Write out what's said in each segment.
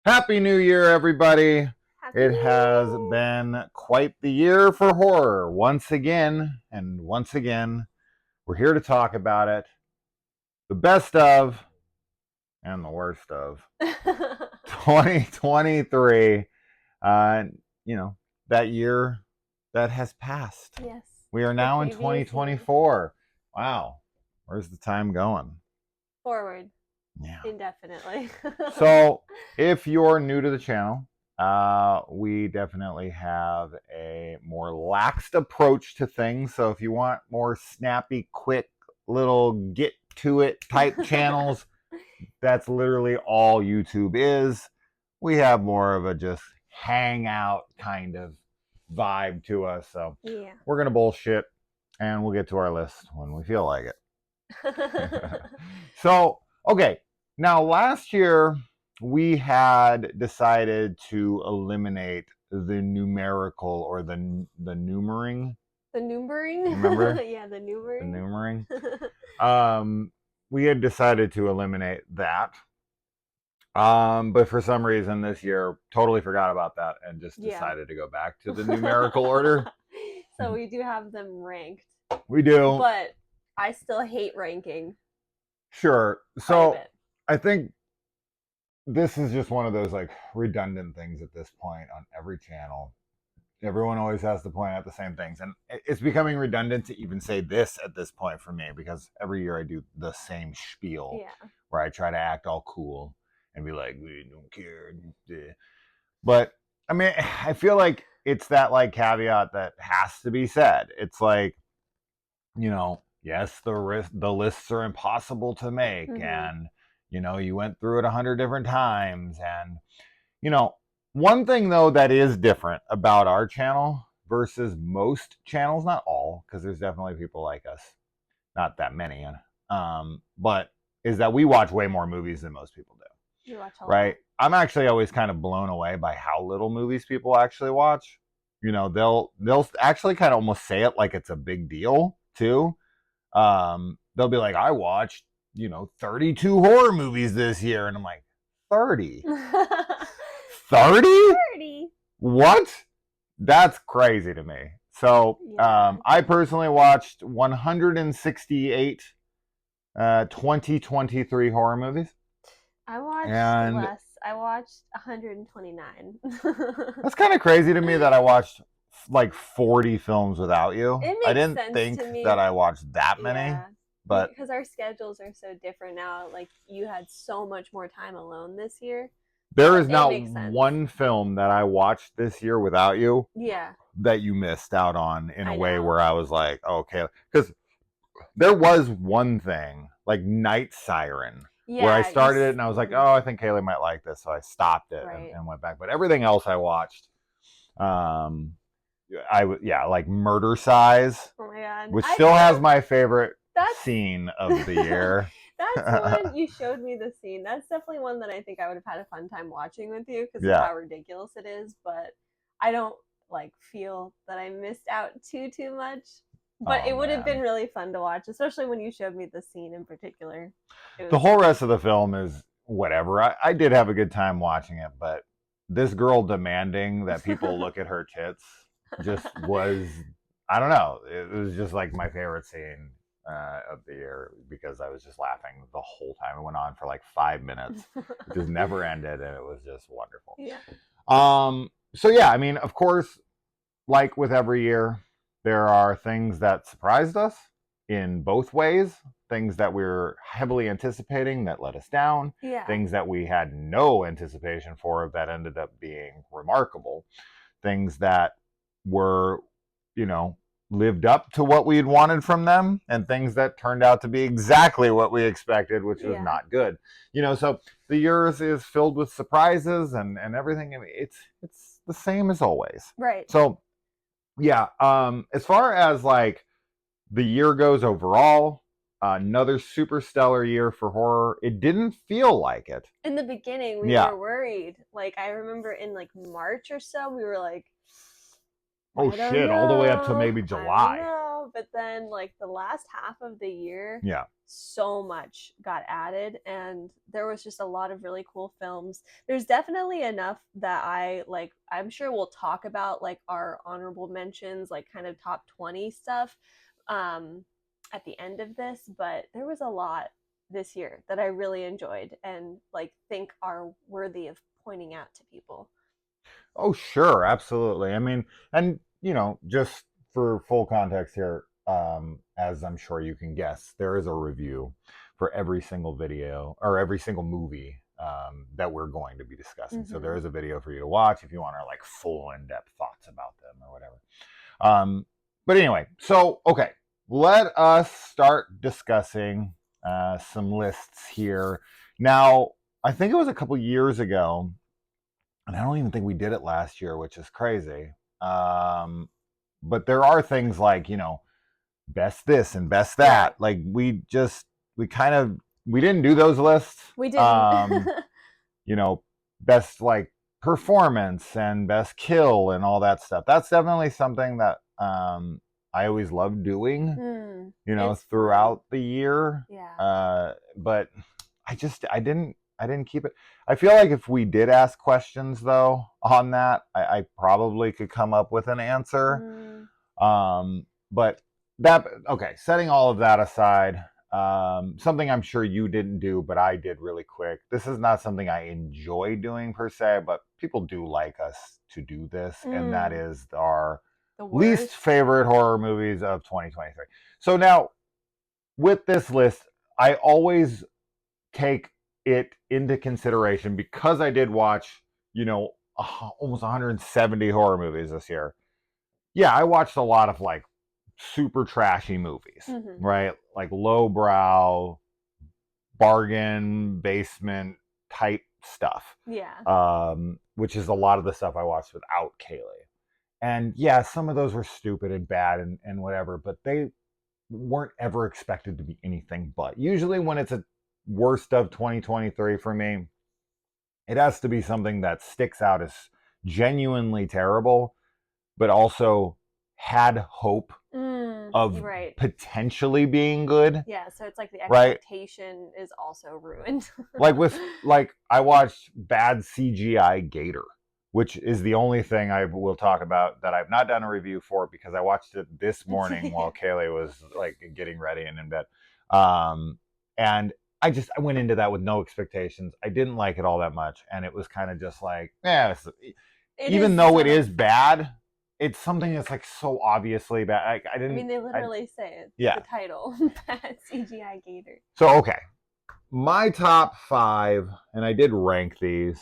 Happy New Year, everybody. Happy It New has Year! been quite the year for horror once again. And once again, we're here to talk about it. The best of and the worst of 2023. Uh, you know, that year that has passed. Yes, We are the now in previous year. 2024. Wow. Where's the time going? Forward, Yeah. indefinitely. So, if you're new to the channel, we definitely have a more laxed approach to things. So, if you want more snappy, quick, little get to it type channels, that's literally all YouTube is. We have more of a just hangout kind of vibe to us. So, Yeah. we're going to bullshit and we'll get to our list when we feel like it. So, okay. Now, last year we had decided to eliminate the numerical or the numbering. The numbering? Remember Yeah, the the numbering. numbering? Um, we had decided to eliminate that. But for some reason this year, totally forgot about that and just Yeah. decided to go back to the numerical order. So we do have them ranked, We do. but I still hate ranking Sure. quite a So bit. I think this is just one of those like redundant things at this point on every channel. Everyone always has to point out the same things, and it's becoming redundant to even say this at this point for me because every year I do the same spiel Yeah. where I try to act all cool and be like, "We don't care." But I mean, I feel like it's that like caveat that has to be said. It's like, yes, the lists are impossible to make, and you went through it 100 different times, and you know, one thing though that is different about our channel versus most channels, not all, because there's definitely people like us, not that many, but is that we watch way more movies than most people do. You watch a Right? lot. I'm actually always kind of blown away by how little movies people actually watch. They'll actually kind of almost say it like it's a big deal too. They'll be like, I watched 32 horror movies this year, and I'm like, 30? 30? 30. What? That's crazy to me. So, Yeah. I personally watched 168 2023 horror movies. I watched And less. I watched 129. that's kind of crazy to me that I watched like 40 films without you. It I makes didn't sense think to me. that I watched that many, Yeah. but Because our schedules are so different now. Like, you had so much more time alone this year. there So is it not makes sense. one film that I watched this year without you Yeah. that you missed out on in a I way know. where I was like, okay. Because there was one thing, like Night Siren, where I Yeah. started it and I was like, oh, I think Kaylee might like this. So I stopped it Right. and went back. But everything else I watched, like Murder Size, Oh my God. which still has my favorite That's scene of the year. That's one you showed me the scene. That's definitely one that I think I would have had a fun time watching with you because of Yeah. how ridiculous it is. But I don't like feel that I missed out too much. But it would have been really fun to watch, especially when you showed me the scene in particular. The whole rest of the film is whatever. I did have a good time watching it, but this girl demanding that people look at her tits just was, I don't know. It was just like my favorite scene of the year because I was just laughing the whole time. It went on for like 5 minutes. It just never ended, and it was just wonderful. Yeah. So yeah, I mean, of course, like with every year, there are things that surprised us in both ways. Things that we were heavily anticipating that let us down. Yeah. Things that we had no anticipation for that ended up being remarkable. Things that were, lived up to what we had wanted from them, and things that turned out to be exactly what we expected, which was not good. So the years is filled with surprises and everything. I mean, it's the same as always. Right. So yeah, as far as like the year goes overall, another super stellar year for horror. It didn't feel like it. In the beginning, we were worried. Like, I remember in like March or so, we were like, oh shit, all the way up to maybe July. now, but then like the last half of the year, Yeah. so much got added, and there was just a lot of really cool films. There's definitely enough that I like. I'm sure we'll talk about like our honorable mentions, like kind of top 20 stuff, um, at the end of this. But there was a lot this year that I really enjoyed and like think are worthy of pointing out to people. Oh, sure, absolutely. I mean, and just for full context here, as I'm sure you can guess, there is a review for every single video or every single movie that we're going to be discussing. So there Mm-hmm. is a video for you to watch if you want our like full in-depth thoughts about them or whatever. But anyway, so okay, let us start discussing some lists here. Now, I think it was a couple years ago, and I don't even think we did it last year, which is crazy. Um, but there are things like best this and best that. Right. Like we kind of we didn't do those lists. We didn't. You know, best like performance and best kill and all that stuff. That's definitely something that I always loved doing. It's fun. Throughout the year. Yeah. But I didn't keep it. I feel like if we did ask questions though on that, I probably could come up with an answer. Mm, But that okay. Setting all of that aside, something I'm sure you didn't do, but I did really quick. This is not something I enjoy doing per se, but people do like us to do this, and that mm. is our The least worst. favorite horror movies of 2023. So now with this list, I always take it into consideration because I did watch, almost 170 horror movies this year. Yeah, I watched a lot of like super trashy movies, Mm-hmm. right? Like lowbrow, bargain, basement type stuff, Yeah. which is a lot of the stuff I watched without Kaylee. And yeah, some of those were stupid and bad and whatever, but they weren't ever expected to be anything but. Usually, when it's a worst of 2023 for me, it has to be something that sticks out as genuinely terrible, but also had hope of Right. potentially being good, Yeah. So it's like the right? expectation is also ruined. Like I watched bad CGI Gator, which is the only thing I will talk about that I've not done a review for because I watched it this morning while Yeah. Kaylee was like getting ready and in bed. Um, and I went into that with no expectations. I didn't like it all that much, and it was kind of just like, yeah, It even is though it sort of. is bad, it's something that's like so obviously bad. I I didn't, mean, they I literally say it. The yeah. title, Bad CGI Gator. So okay, my top five, and I did rank these,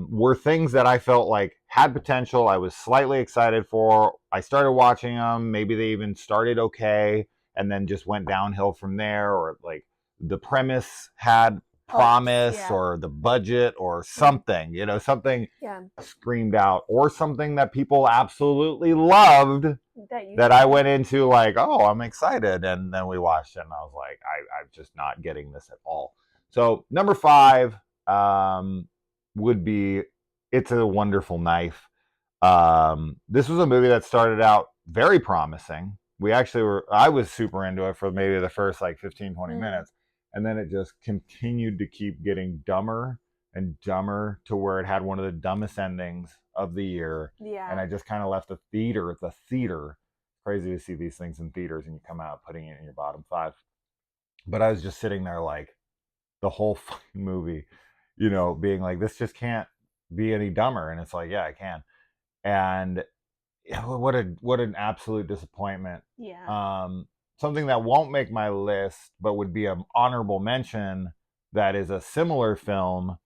were things that I felt like had potential. I was slightly excited for. I started watching them. Maybe they even started okay and then just went downhill from there, or like the premise had Hopes. promise, Yeah. or the budget, or something, something Yeah. screamed out, or something that people absolutely loved That you that I hated. went into like, oh, I'm excited, and then we watched it, and I was like, I'm just not getting this at all. So number five would be "It's a Wonderful Knife." This was a movie that started out very promising. I was super into it for maybe the first like 15, 20 Mm. minutes, and then it just continued to keep getting dumber and dumber to where it had one of the dumbest endings of the year. And Yeah. I just kind of left the theater. The theater, crazy to see these things in theaters and you come out putting it in your bottom five. But I was just sitting there like the whole fucking movie, being like, this just can't be any dumber. And it's like, yeah, I can. And yeah, what an absolute disappointment. Yeah. Um, Something that won't make my list, but would be an honorable mention. That is a similar film,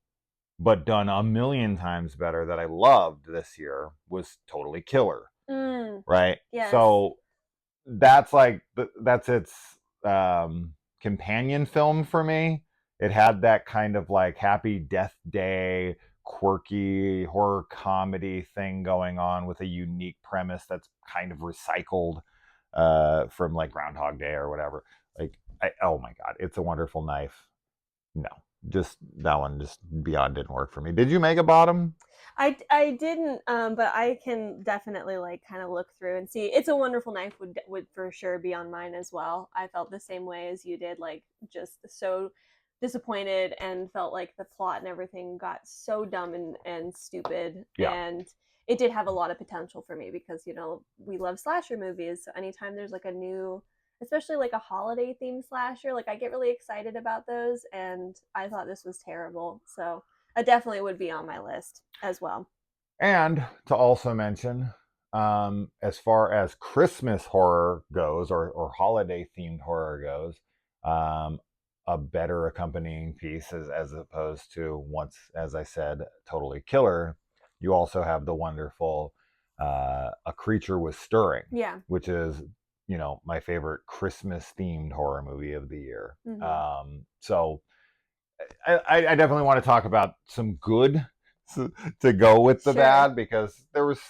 but done a million times better. That I loved this year was Totally Killer. Mm. Right. Yes. So that's its companion film for me. It had that kind of like Happy Death Day, quirky horror comedy thing going on with a unique premise that's kind of recycled from like Groundhog Day or whatever. Like, oh my god, It's a Wonderful Knife. No, just that one just beyond didn't work for me. Did you make a bottom? I didn't, but I can definitely like kind of look through and see. It's a Wonderful Knife would for sure be on mine as well. I felt the same way as you did, like just so disappointed and felt like the plot and everything got so dumb and stupid. Yeah. And it did have a lot of potential for me because, you know, we love slasher movies. So anytime there's like a new, especially like a holiday themed slasher, like I get really excited about those. And I thought this was terrible. So I definitely would be on my list as well. And to also mention, as far as Christmas horror goes, or holiday themed horror goes, a better accompanying piece, as opposed to, once, as I said, totally killer, you also have the wonderful A Creature Was Stirring, Yeah. which is, you know, my favorite Christmas themed horror movie of the year. So I definitely want to talk about some good to go with the Sure. bad, because there was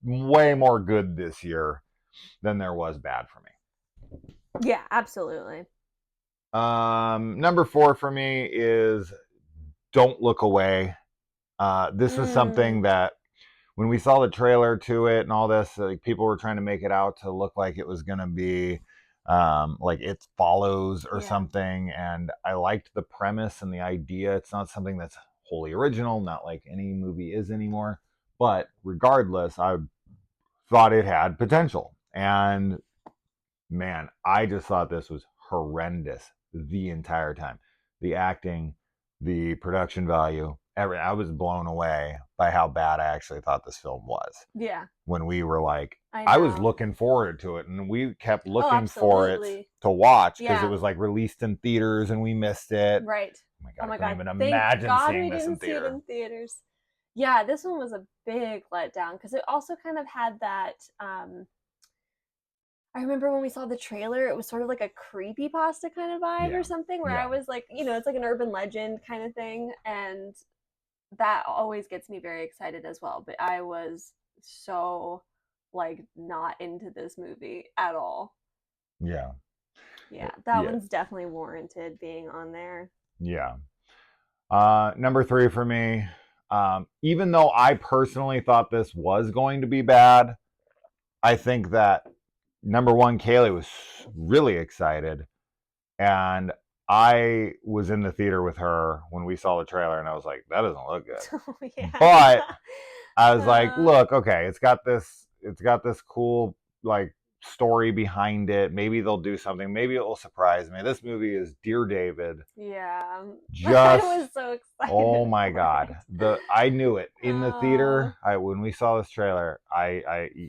way more good this year than there was bad for me. Yeah, absolutely. Number 4 for me is Don't Look Away. This was something that when we saw the trailer to it and all this, like, people were trying to make it out to look like it was going to be like It Follows or something. And I liked the premise and the idea. It's not something that's wholly original, not like any movie is anymore. But regardless, I thought it had potential. And man, I just thought this was horrendous the entire time. The acting, the production value, I was blown away by how bad I actually thought this film was. Yeah. When we were like, I I was know. looking forward to it, and we kept Oh, looking for it absolutely. to watch because it Yeah. was like released in theaters and we missed it. Right. Oh my Oh god, I my couldn't God. even Thank imagine God seeing we this in didn't see it theater. in theaters. Yeah, this one was a big letdown because it also kind of had that. I remember when we saw the trailer, it was sort of like a creepy pasta kind of vibe Yeah. or something, where I Yeah. was like, you know, it's like an urban legend kind of thing. And that always gets me very excited as well. But I was so like not into this movie at all. Yeah. Yeah, that Yeah. one's definitely warranted being on there. Yeah. Number 3 for me, even though I personally thought this was going to be bad, I think that number 1, Kaylee was really excited, and I was in the theater with her when we saw the trailer, and I was like, that doesn't look good. Oh yeah. But I was like, Uh, look, okay, it's got this cool, like, story behind it. Maybe they'll do something. Maybe it will surprise me. This movie is Dear David. yeah. I Just, was so oh excited my for god, it. I knew it in the Oh, theater. When we saw this trailer,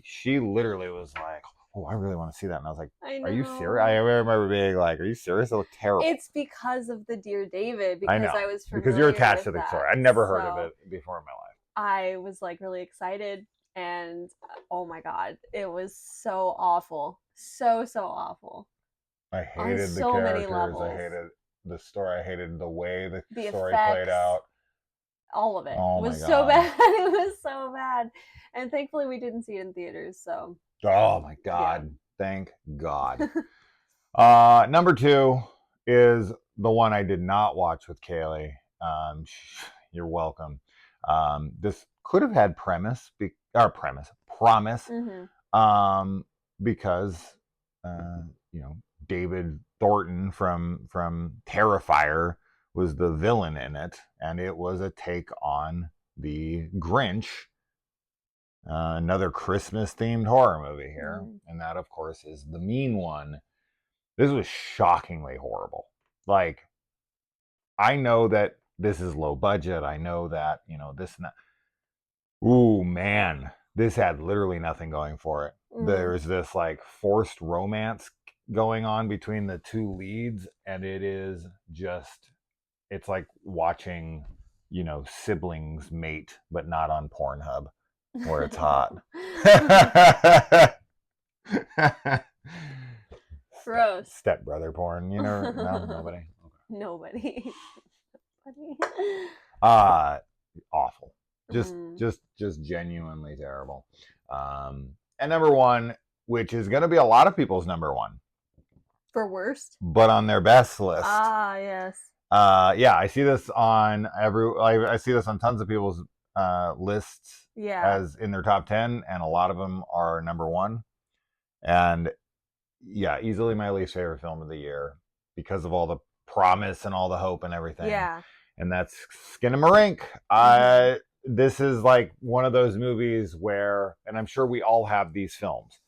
she literally was like, oh, I really want to see that. And I was like, I are you serious? I know. remember being like, are you serious? It looked terrible. It's because of the Dear David, I because know, I was because you're familiar attached with to the that. story. I'd never heard of So it before in my life. I was like really excited and oh my god, it was so awful. So so awful. I On hated the so many characters. I levels. hated the story. I hated the way the The story played effects, out. all of it Oh my was so god. bad. It was so bad. And thankfully we didn't see it in theaters, so Oh my yeah. god. Thank God. Number 2 is the one I did not watch with Kaylee. You're welcome. This could have had promise, Mhm. um, because you know, David Thornton from Terrifier was the villain in it, and it was a take on the Grinch, another Christmas themed horror movie here, Mm. and that, of course, is The Mean One. This was shockingly horrible. Like, I know that this is low budget. I know that, you know, this and that. Ooh, man. This had literally nothing going for it. Mm. There's this like forced romance going on between the two leads, and it is just, it's like watching, you know, siblings mate, but not on Pornhub where it's hot. Gross. Step brother porn, you know? No, nobody. Nobody. Uh Awful. Just Mm. just just genuinely terrible. And number 1, which is going to be a lot of people's number 1, For worst? but on their best list. Ah, yes. Yeah, I see this on I see this on tons of people's lists Yeah. as in their top 10, and a lot of them are number one. And yeah, easily my least favorite film of the year because of all the promise and all the hope and everything. Yeah. And that's Skinamarink. Mhm. This is like one of those movies where, and I'm sure we all have these films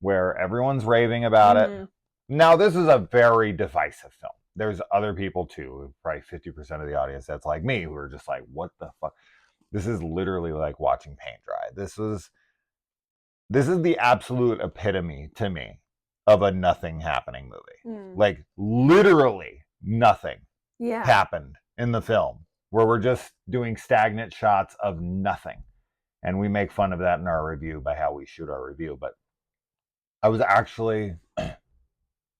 where everyone's raving about it. Mhm. Now, this is a very divisive film. There's other people too, probably 50% of the audience that's like me, who are just like, what the fuck? This is literally like watching paint dry. This is the absolute epitome to me of a nothing happening movie. Mm. Like literally nothing Yeah. happened in the film, where we're just doing stagnant shots of nothing. And we make fun of that in our review by how we shoot our review. But I was actually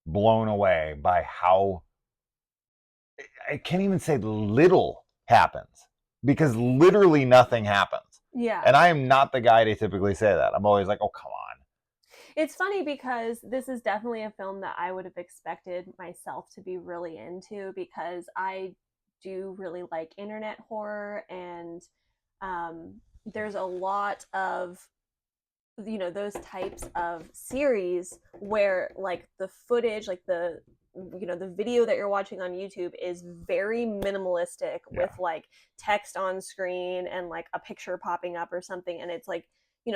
blown away by how, I can't even say little happens, because literally nothing happens. Yeah. And I am not the guy to typically say that. I'm always like, oh, come on. It's funny because this is definitely a film that I would have expected myself to be really into, because I do really like internet horror, and there's a lot of those types of series where like the footage, like the video that you're watching on YouTube is very minimalistic, Yeah. with like text on screen and like a picture popping up or something, and it's like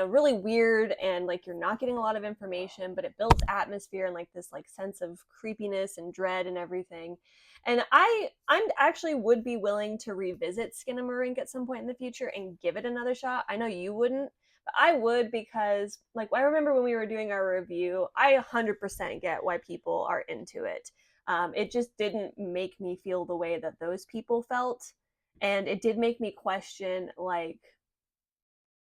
really weird, and like you're not getting a lot of information, but it builds atmosphere and like this like sense of creepiness and dread and everything. And I'm actually would be willing to revisit Skinamarink at some point in the future and give it another shot. I know you wouldn't, but I would, because like I remember when we were doing our review, I 100% get why people are into it. It just didn't make me feel the way that those people felt, and it did make me question like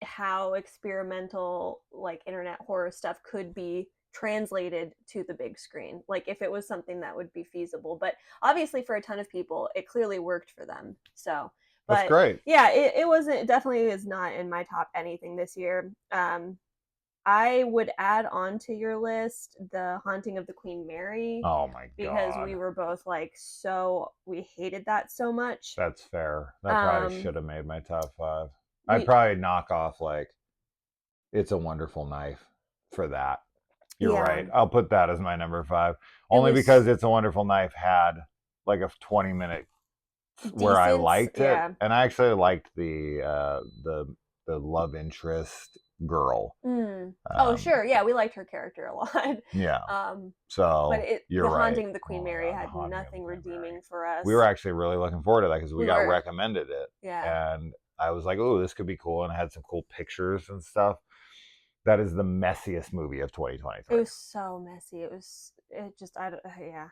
how experimental like internet horror stuff could be translated to the big screen, like if it was something that would be feasible. But obviously for a ton of people it clearly worked for them. So That's but great. yeah, it wasn't, it definitely is not in my top anything this year. I would add on to your list The Haunting of the Queen Mary, Oh my because we God. were both like, so we hated that so much. That's fair. That probably um should have made my top five. I'd we probably knock off like It's a Wonderful Knife for that. You're yeah, right. I'll put that as my number five. it Only because was It's a Wonderful Knife had like a 20-minute where I decent, liked it. yeah. And I actually liked the love interest girl. Mm. Oh, sure. Yeah, we liked her character a lot. Yeah. Um, but So you're The right. Haunting of the Oh Queen my Mary God, The had Haunting of the nothing Queen Mary. redeeming for us. We were actually really looking forward to that because we We got were. recommended it. Yeah. And I was like, oh, this could be cool. And it had some cool pictures and stuff. That is the messiest movie of It 2023. was so messy. It just, I don't, yeah.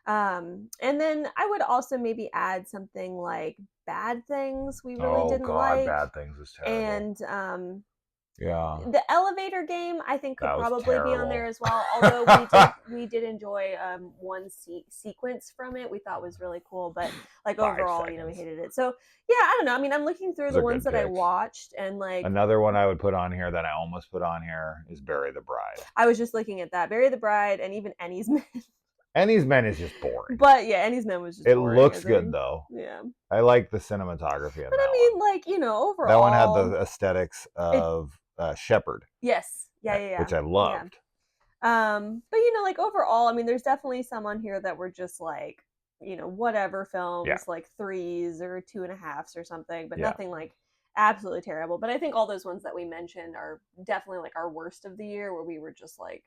And then I would also maybe add something like Bad Things we really Oh didn't God, like. Bad Things was terrible. And Yeah, the elevator game I think could that was probably be on there terrible. as well. Although we did enjoy one sequence from it we thought was really cool, but like 5 overall, we seconds. hated it. So yeah, I don't know. I mean, I'm looking It through was the a ones good that I pick. watched, and like Another one I would put on here that I almost put on here is Bury the Bride. I was just looking at that, Bury the Bride, and even Annie's Men. Annie's Men is just boring. But yeah, Annie's Men was just It boring, I looks good think. though. Yeah. I like the cinematography in But I that mean, one. like, That one had overall, the aesthetics it of Shepherd, yes. Yeah, yeah, yeah. which I Yeah. loved. But like overall, I mean, there's definitely some on here that were just like, whatever Yeah, films, like threes or two and a halves or something, but yeah, nothing like absolutely terrible. But I think all those ones that we mentioned are definitely like our worst of the year, where we were just like,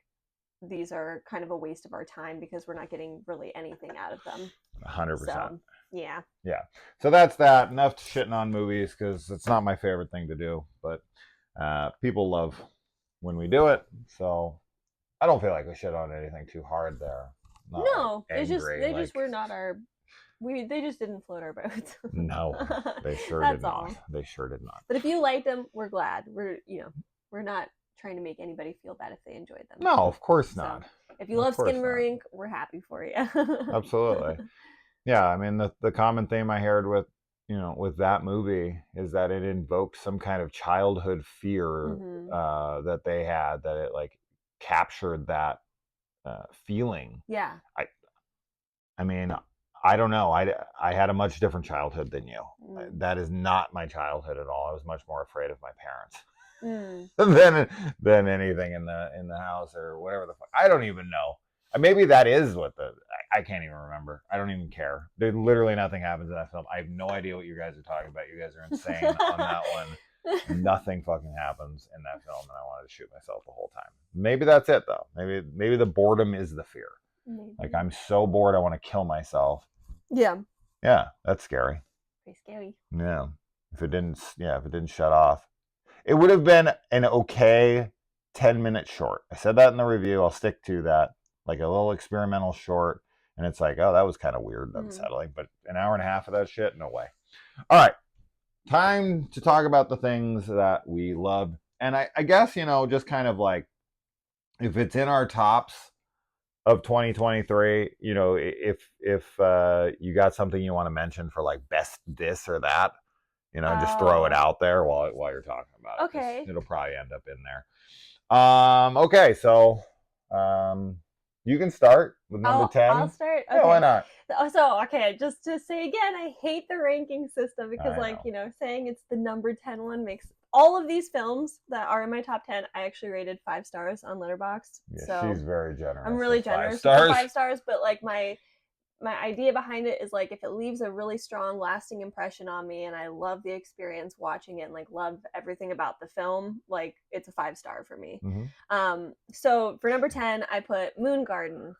these are kind of a waste of our time because we're not getting really anything out of them. 100%. So, yeah. Yeah. So that's that. Enough shitting on movies because it's not my favorite thing to do, but people love when we do it. So I don't feel like we shit on anything too hard there. Not like No, it's just angry. they Like just were not our they just didn't float our boat. no, they sure did That's not. all. They sure did not. But if you liked them, we're glad. We're not trying to make anybody feel bad if they enjoyed them. No, of course So not. if you Of love course not. Skinamarink, we're happy for you. Absolutely. Yeah, I mean the common theme I heard with with that movie is that it invoked some kind of childhood fear Hmm. that they had, that it like captured that feeling. Yeah. I I mean I don't know. I had a much different childhood than you. Mm. That is not my childhood at all. I was much more afraid of my parents Mm. than anything in the house or whatever the fuck. I don't even know. Maybe that is what I can't even remember. I don't even care. There literally nothing happens in that film. I have no idea what you guys are talking about. You guys are insane on that one. Nothing fucking happens in that film, and I wanted to shoot myself the whole time. Maybe that's it though. Maybe the boredom is the fear. Maybe. Like I'm so bored, I want to kill myself. Yeah. Yeah, that's scary. Pretty scary. Yeah, if it didn't shut off, it would have been an okay 10-minute short. I said that in the review. I'll stick to that. Like a little experimental short, and it's like, oh, that was kind of weird, unsettling. But an hour and a half of that shit, no way. All right, time to talk about the things that we loved, and I guess just kind of like if it's in our tops of 2023, if you got something you want to mention for like best this or that, just throw it out there while you're talking about it. Okay. It'll probably end up in there. Okay, so you can start with number 10. I'll start. Okay. Yeah, why not? So, okay, just to say again, I hate the ranking system because, I know. saying it's the number 10 one makes all of these films that are in my top 10, I actually rated 5 stars on Letterboxd. Yeah, so she's very generous. I'm really with generous 5 with stars. the 5 stars, but like my idea behind it is like if it leaves a really strong lasting impression on me and I love the experience watching it and like love everything about the film, like it's a 5-star for me. So for number 10 I put Moon Garden.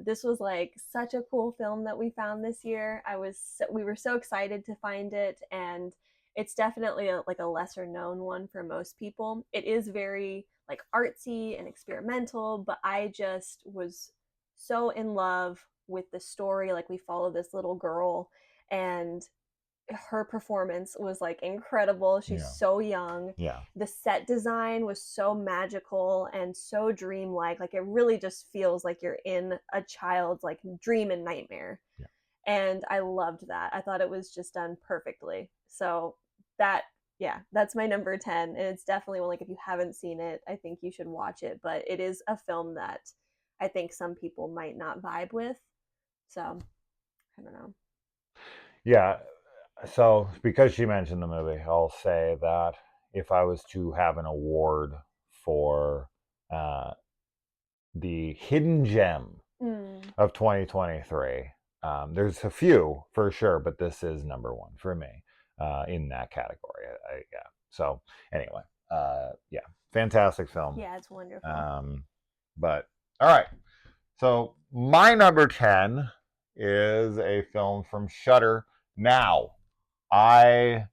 This was like such a cool film that we found this year. We were so excited to find it, and it's definitely like a lesser known one for most people. It is very like artsy and experimental, but I just was so in love with the story. Like we follow this little girl, and her performance was like incredible. She's so young. Yeah. The set design was so magical and so dreamlike. Like it really just feels like you're in a child's like dream and nightmare. Yeah. And I loved that. I thought it was just done perfectly. So that's my number 10, and it's definitely one, like if you haven't seen it, I think you should watch it, but it is a film that I think some people might not vibe with. So, I don't know. Yeah. So because she mentioned the movie, I'll say that if I was to have an award for the hidden gem of 2023, there's a few for sure, but this is number one for me in that category. Yeah. So anyway, yeah, fantastic film. Yeah, it's wonderful. But all right. So my number 10 is a film from Shudder. Now, I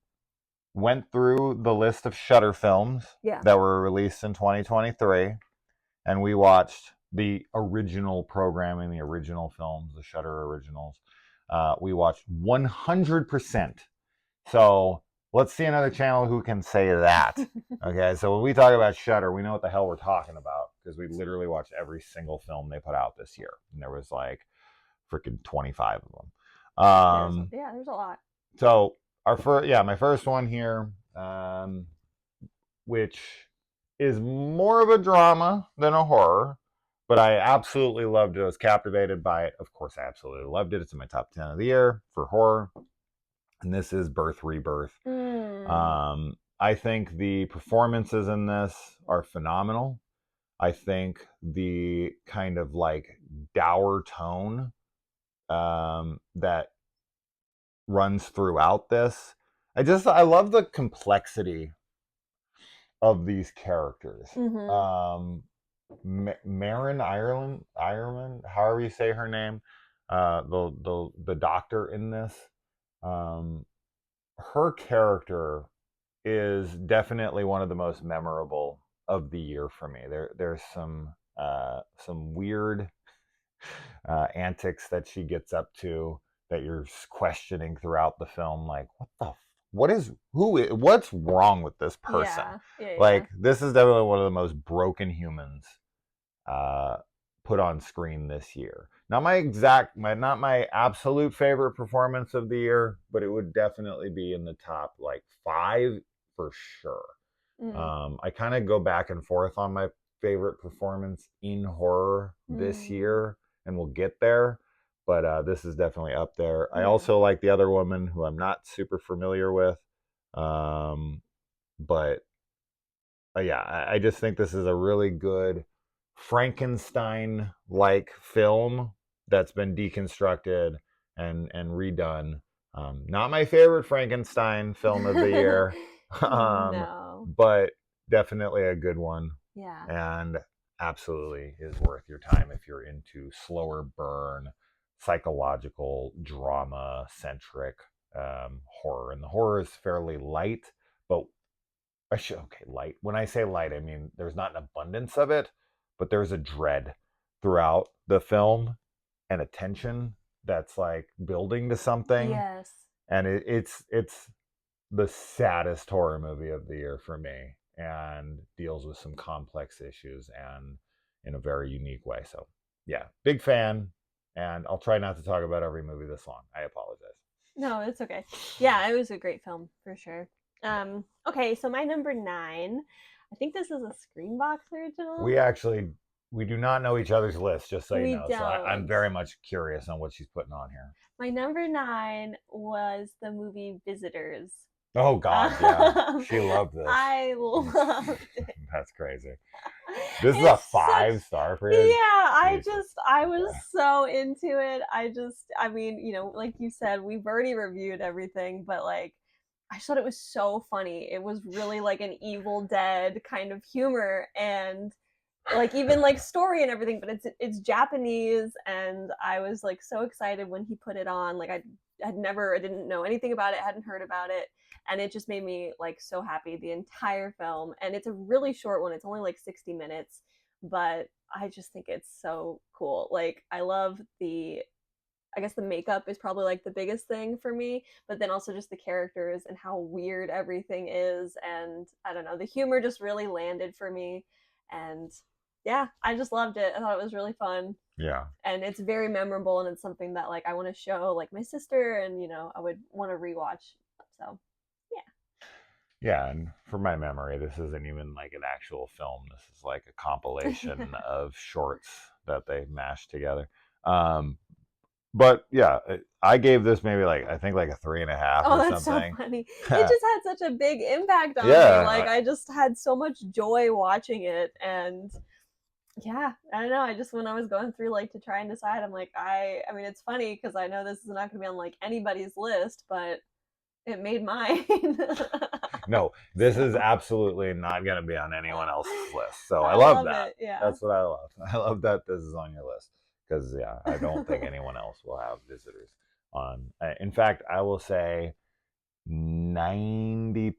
went through the list of Shudder films that were released in 2023, and we watched the original programming, the original films, the Shudder originals. We watched 100%. So let's see another channel who can say that. Okay, so when we talk about Shudder, we know what the hell we're talking about because we literally watched every single film they put out this year, and there was like freaking 25 of them. There's a lot. So my first one here, which is more of a drama than a horror, but I absolutely loved it. I was captivated by it. Of course, I absolutely loved it. It's in my top 10 of the year for horror. And this is Birth Rebirth. I think the performances in this are phenomenal. I think the kind of like dour tone that runs throughout this. I love the complexity of these characters. Marin Ireland, however you say her name, the doctor in this. Her character is definitely one of the most memorable of the year for me. There's some weird antics that she gets up to that you're questioning throughout the film, like what's wrong with this person? Like this is definitely one of the most broken humans put on screen this year. Not my absolute favorite performance of the year, but it would definitely be in the top like 5 for sure. I kind of go back and forth on my favorite performance in horror this year, and we'll get there. but this is definitely up there. I Yeah. also like The Other Woman, who I'm not super familiar with. But yeah, I just think this is a really good Frankenstein-like film that's been deconstructed and redone. Not my favorite Frankenstein film of the year, No. but definitely a good one, Yeah. and absolutely is worth your time if you're into slower burn, psychological drama centric horror. And the horror is fairly light, but okay, light. When I say light, I mean there's not an abundance of it, but there's a dread throughout the film and a tension that's like building to something. Yes. And it's the saddest horror movie of the year for me, and deals with some complex issues and in a very unique way. So yeah, big fan. And I'll try not to talk about every movie this long. I apologize. No, it's okay. Yeah, it was a great film for sure. Okay, so my number 9, I think this is a Screenbox original. We do not know each other's list, just so you We know. So I'm don't. very much curious on what she's putting on here. My number 9 was the movie Visitors. Oh God, yeah, she loved this. I loved it. That's crazy. This is a It's such 5-star for you. Yeah, Jesus. I was so into it. I mean, you know, like you said, we've already reviewed everything, but like, I just thought it was so funny. It was really like an Evil Dead kind of humor, and like even like story and everything, but it's Japanese, and I was like so excited when he put it on. Like I didn't know anything about it, hadn't heard about it, and it just made me like so happy the entire film. And it's a really short one. It's only like 60 minutes, but I just think it's so cool. Like I guess the makeup is probably like the biggest thing for me, but then also just the characters and how weird everything is. And I don't know, the humor just really landed for me. And yeah, I just loved it. I thought it was really fun. Yeah. And it's very memorable, and it's something that like I want to show like my sister, and you know, I would want to rewatch. So Yeah, and from my memory, this isn't even like an actual film. This is like a compilation yeah. of shorts that they mashed together. Um, but yeah, I gave this maybe like I think like a 3.5 Oh, or that's so something. funny. It just had such a big impact on me. Yeah, Like I just had so much joy watching it. And yeah, I don't know. I just, when I was going through like to try and decide, I'm like, I mean, it's funny because I know this is not going to be on like anybody's list, but it made mine. no, this is So absolutely not going to be on anyone else's list. So I I love love that. it. Yeah. That's what I love. I love that this is on your list because yeah, I don't think anyone else will have visitors on. In fact, I will say 90%,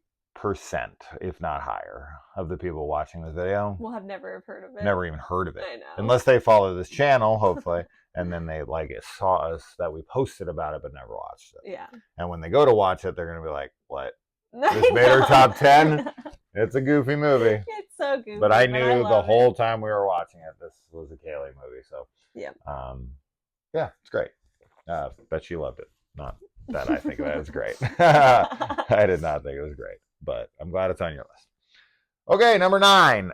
if not higher, of the people watching this video We'll have never heard of it. never even heard of it. I know. Unless they follow this channel, hopefully, and then they like it, saw us that we posted about it but never watched it. Yeah. And when they go to watch it, they're going to be like, what? I This made our know. top 10? It's a goofy movie. It's so goofy. But I knew the love whole it. time we were watching it, this was a Kaylee movie. So, Yeah. Yeah, it's great. Bet she loved it. Not that I think that it's great. I did not think it was great, but I'm glad it's on your list. Okay, number 9.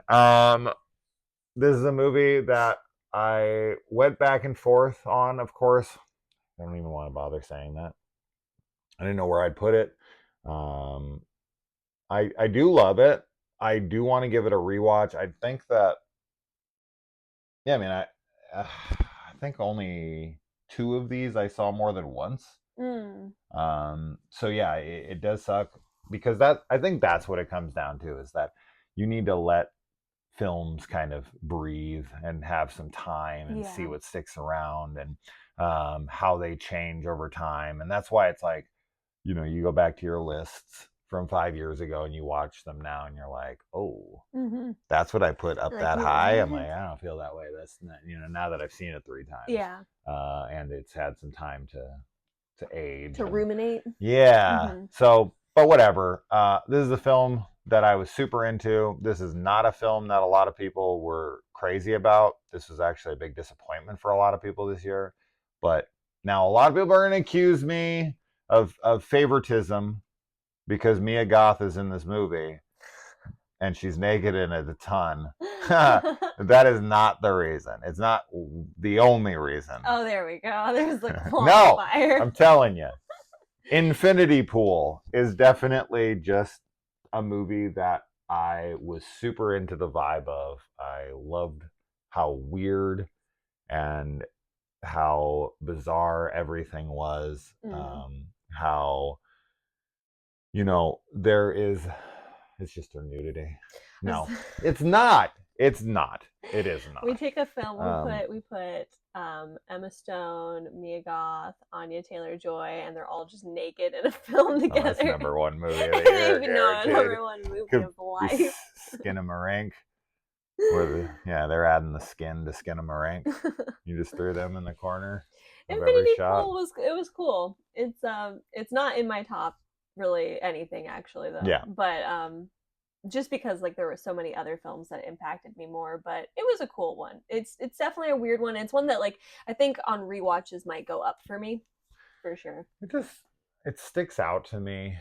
This is a movie that I went back and forth on, of course. I don't even want to bother saying that. I didn't know where I'd put it. I do love it. I do want to give it a rewatch. I think that, yeah, I mean, I think only 2 of these I saw more than once. So yeah, it does suck because I think that's what it comes down to, is that you need to let films kind of breathe and have some time and see what sticks around, and how they change over time. And that's why it's like, you know, you go back to your lists from 5 years ago and you watch them now and you're like, oh, that's what I put up that high. I'm like, I don't feel that way. That's not, you know, now that I've seen it 3 times. Yeah. And it's had some time to age, to ruminate. Yeah. So, but whatever. This is a film that I was super into. This is not a film that a lot of people were crazy about. This was actually a big disappointment for a lot of people this year. But now a lot of people are going to accuse me of favoritism because Mia Goth is in this movie and she's naked in it a ton. That is not the reason. It's not the only reason. Oh, there we go. There's the No, qualifier. I'm telling you. Infinity Pool is definitely just a movie that I was super into the vibe of. I loved how weird and how bizarre everything was. How, there is, it's just a nudity. No, it's not. It's not. It is not. We take a film. Um, We put Emma Stone, Mia Goth, Anya Taylor Joy, and they're all just naked in a film oh, that's together. number one movie of I the didn't year, even know guaranteed. number one movie Could of be life. Skinamarink. Where they're adding the skin to Skinamarink. You just threw them in the corner of every Infinity shot. Pool was cool. It's not in my top really anything actually though. Yeah. But just because like there were so many other films that impacted me more, but it was a cool one. It's definitely a weird one. It's one that like I think on rewatches might go up for me for sure. It sticks out to me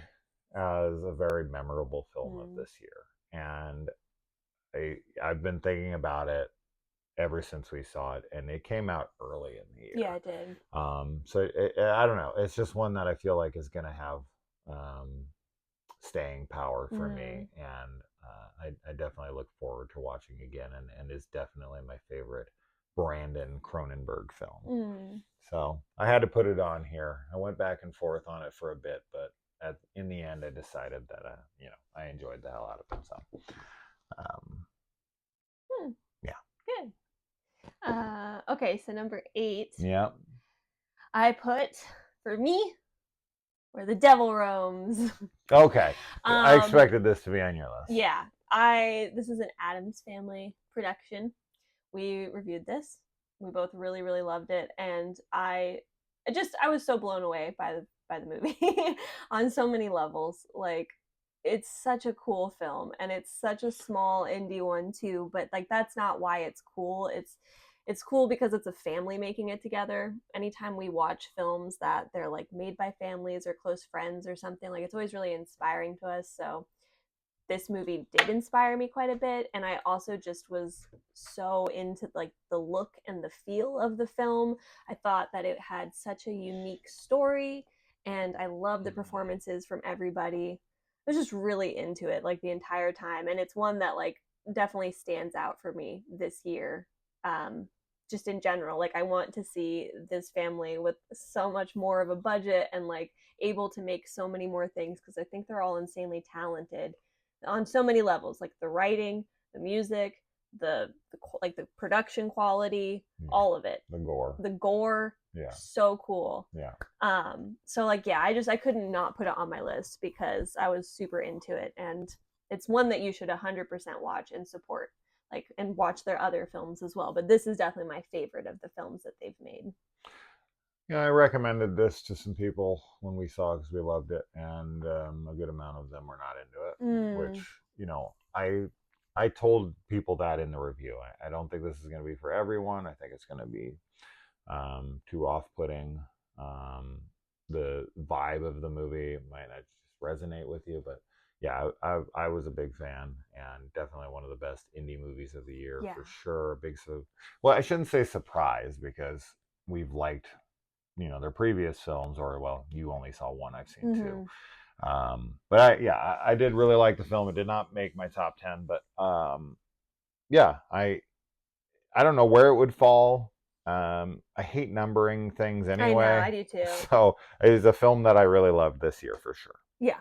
as a very memorable film of this year, and I've been thinking about it ever since we saw it, and it came out early in the year. Yeah, it did. So I don't know. It's just one that I feel like is going to have staying power for me, and I definitely look forward to watching again, and is definitely my favorite Brandon Cronenberg film. So I had to put it on here. I went back and forth on it for a bit, but in the end, I decided that I enjoyed the hell out of it. So, yeah, good. Okay, so number 8. Yeah. I put for me Where the Devil Roams. Okay, I expected this to be on your list. Yeah, this is an Addams Family production. We reviewed this. We both really, really loved it, and I was so blown away by the movie on so many levels. Like, it's such a cool film, and it's such a small indie one too. But like, that's not why it's cool. It's cool because it's a family making it together. Anytime we watch films that they're like made by families or close friends or something, like it's always really inspiring to us. So this movie did inspire me quite a bit, and I also just was so into like the look and the feel of the film. I thought that it had such a unique story, and I loved the performances from everybody. I was just really into it like the entire time, and it's one that like definitely stands out for me this year. Just in general, like I want to see this family with so much more of a budget and like able to make so many more things, because I think they're all insanely talented on so many levels, like the writing, the music, the like the production quality, all of it. The gore, Yeah. so cool. Yeah. So like yeah, I couldn't not put it on my list because I was super into it, and it's one that you should 100% watch and support, like, and watch their other films as well. But this is definitely my favorite of the films that they've made. Yeah, I recommended this to some people when we saw it because we loved it, and a good amount of them were not into it. Which I told people that in the review. I don't think this is going to be for everyone. I think it's going to be too off-putting. The vibe of the movie might not just resonate with you, but yeah, I was a big fan, and definitely one of the best indie movies of the year for sure. Well, I shouldn't say surprise, because we've liked their previous films, or well, you only saw one, I've seen two. But I did really like the film. It did not make my top 10, but yeah, I don't know where it would fall. I hate numbering things anyway. I know, I do too. So it is a film that I really loved this year for sure. Yeah.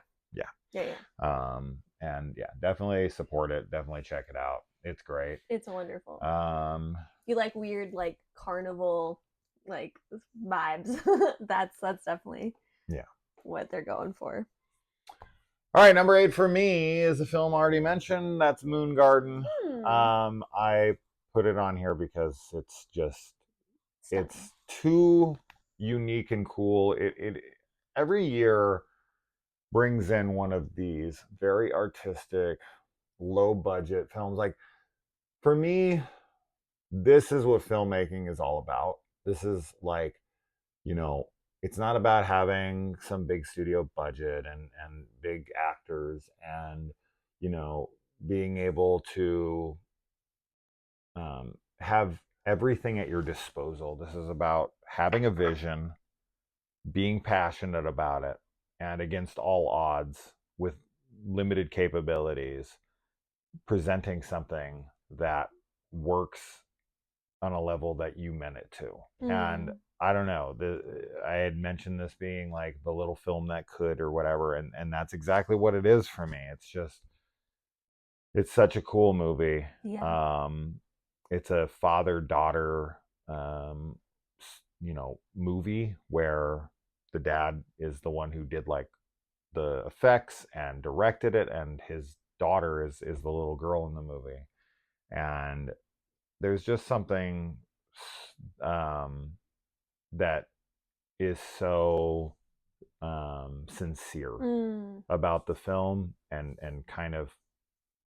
And yeah, definitely support it. Definitely check it out. It's great. It's wonderful. You like weird like carnival like vibes. that's definitely what they're going for. All right, number 8 for me is a film already mentioned. That's Moon Garden. I put it on here because it's just it's too unique and cool. It every year brings in one of these very artistic, low budget films. Like, for me, this is what filmmaking is all about. This is like, it's not about having some big studio budget and big actors and, being able to have everything at your disposal. This is about having a vision, being passionate about it, and against all odds, with limited capabilities, presenting something that works on a level that you meant it to. And I don't know, I had mentioned this being like the little film that could or whatever, and that's exactly what it is for me. It's such a cool movie. Yeah. It's a father-daughter movie where the dad is the one who did like the effects and directed it, and his daughter is the little girl in the movie. And there's just something um, that is so sincere about the film, and kind of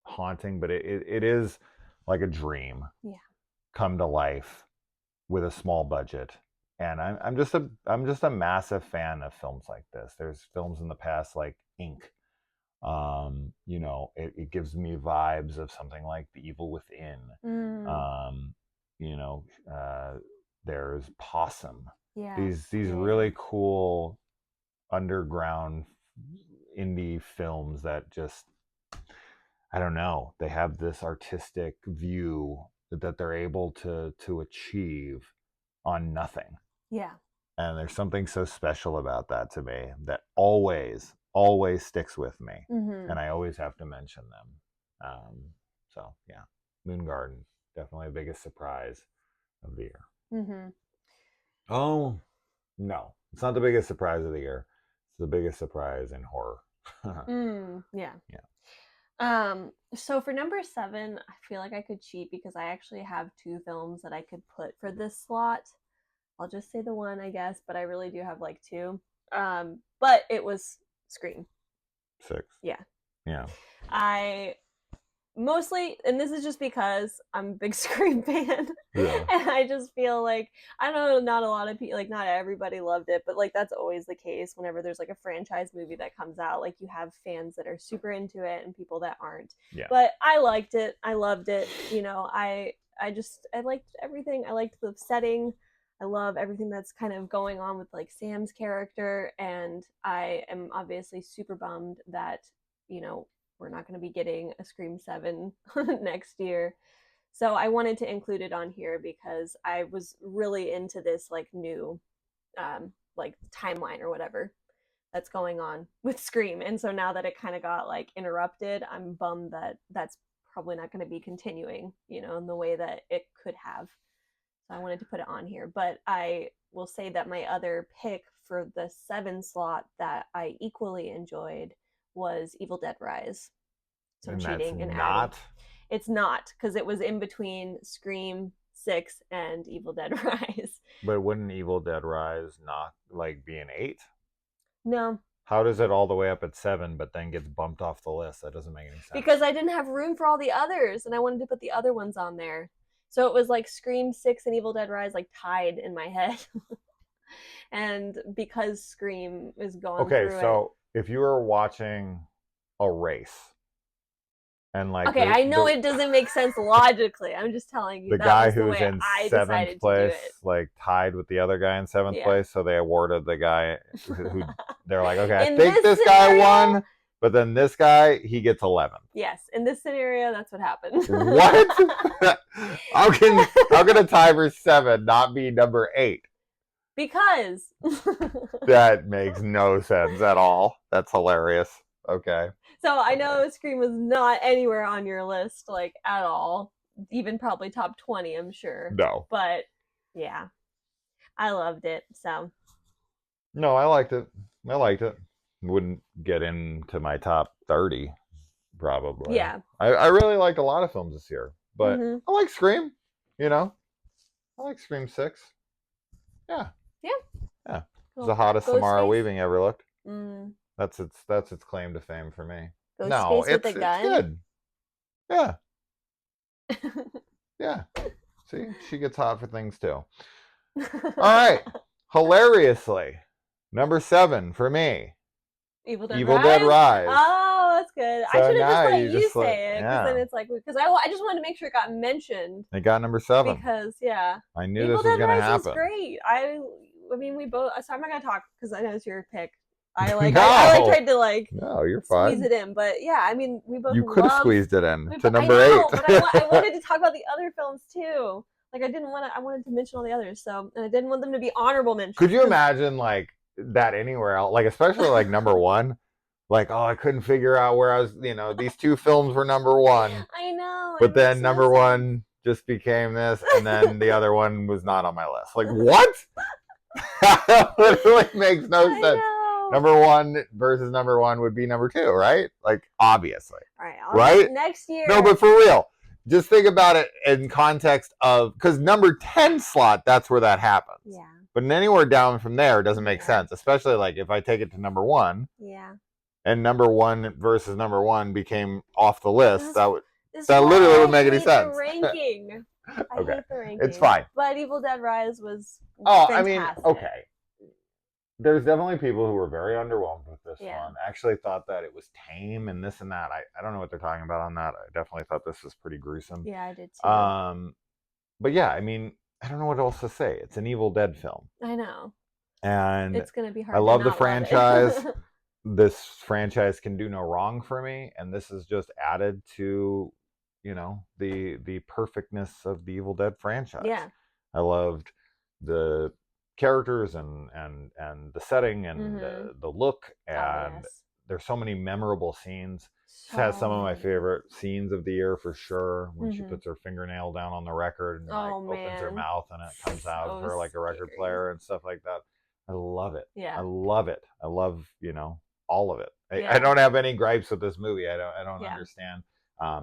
haunting, but it is like a dream come to life with a small budget. And I'm just a massive fan of films like this. There's films in the past like Ink. It gives me vibes of something like The Evil Within. Um, you know, there's Possum. These really cool underground indie films that just, I don't know, they have this artistic view that they're able to achieve on nothing. Yeah. And there's something so special about that to me that always sticks with me. And I always have to mention them. So yeah, Moon Garden, definitely the biggest surprise of the year. Oh no, it's not the biggest surprise of the year. It's the biggest surprise in horror. Yeah. So for number 7, I feel like I could cheat because I actually have 2 films that I could put for this slot. I'll just say the one, I guess, but I really do have like 2. But it was Scream. 6. Yeah. Yeah. I mostly, and this is just because I'm a big Scream fan. Yeah. And I just feel like, I know not a lot of people, like not everybody loved it, but like that's always the case whenever there's like a franchise movie that comes out. Like you have fans that are super into it and people that aren't. Yeah. But I liked it. I loved it. I liked everything. I liked the setting. I love everything that's kind of going on with like Sam's character, and I am obviously super bummed that, we're not going to be getting a Scream 7 next year. So I wanted to include it on here because I was really into this like new like timeline or whatever that's going on with Scream. And so now that it kind of got like interrupted, I'm bummed that that's probably not going to be continuing, in the way that it could have. So I wanted to put it on here. But I will say that my other pick for the 7 slot that I equally enjoyed was Evil Dead Rise. So I'm cheating and adding. It's not, because it was in between Scream 6 and Evil Dead Rise. But wouldn't Evil Dead Rise not like be an 8? No. How does it all the way up at 7 but then gets bumped off the list? That doesn't make any sense. Because I didn't have room for all the others, and I wanted to put the other ones on there. So it was like Scream 6 and Evil Dead Rise like tied in my head. And because Scream is going through it. Okay, so if you were watching a race, and like, okay, I know it doesn't make sense logically. I'm just telling you. The guy who's in 7th place, like tied with the other guy in 7th place, so they awarded the guy who they're like, okay, I think this guy won, but then this guy, he gets 11th. Yes, in this scenario, that's what happened. What? How can a tie for 7 not be number 8? Because that makes no sense at all. That's hilarious. Okay. So I know Scream was not anywhere on your list, like, at all. Even probably top 20, I'm sure. No. But, yeah. I loved it, so. No, I liked it. Wouldn't get into my top 30, probably. Yeah. I really liked a lot of films this year. But I like Scream, I like Scream 6. Yeah. Yeah. Yeah. It's the hottest Samara Weaving ever looked. That's its claim to fame for me. No, it's good. Yeah. Yeah. See, she gets hot for things too. All right. Hilariously, number 7 for me. Evil Dead Rise. Oh, that's good. I So should have just now let you you just like, say it because then yeah, it's like because I just wanted to make sure it got mentioned it got number 7. because yeah, I knew Evil this was Dead gonna Rise was happen. great. I mean we both. So I'm not gonna talk because I know it's your pick. I No, tried to like no, you're squeeze fine. it in, but yeah, I mean we both You could have love. squeezed it in We, to I number know, 8. but I wanted to talk about the other films too. Like I didn't want to. I wanted to mention all the others, so and I didn't want them to be honorable mentions. Could you imagine like that anywhere else? Like especially like number 1. Like, oh, I couldn't figure out where I was. These 2 films were number 1, I know. but It makes then no number sense. 1 just became this, and then the other one was not on my list. Like, what? That literally makes no I sense. know. Number 1 versus number 1 would be number 2, right? Like, obviously, All right, right? next year. No, but for real, just think about it in context of because number 10 slot, that's where that happens. Yeah. But anywhere down from there doesn't make sense, especially like if I take it to number 1. Yeah. And number 1 versus number 1 became off the list. That That literally wouldn't make any hate sense. The ranking. I Okay, hate the ranking. it's fine. But Evil Dead Rise was Oh, fantastic. I mean, okay. There's definitely people who were very underwhelmed with this one. I actually thought that it was tame and this and that. I don't know what they're talking about on that. I definitely thought this was pretty gruesome. Yeah, I did too. But yeah, I mean, I don't know what else to say. It's an Evil Dead film. I know. And it's gonna be hard. I love to the not franchise. Love it. This franchise can do no wrong for me, and this is just added to, the perfectness of the Evil Dead franchise. Yeah. I loved the characters and the setting and the look, and there's so many memorable scenes. This has some of my favorite scenes of the year for sure. When she puts her fingernail down on the record and opens her mouth and it comes out of her like a record player and stuff like that. I love it. Yeah. I love it. I love, all of it. I don't have any gripes with this movie. I don't understand.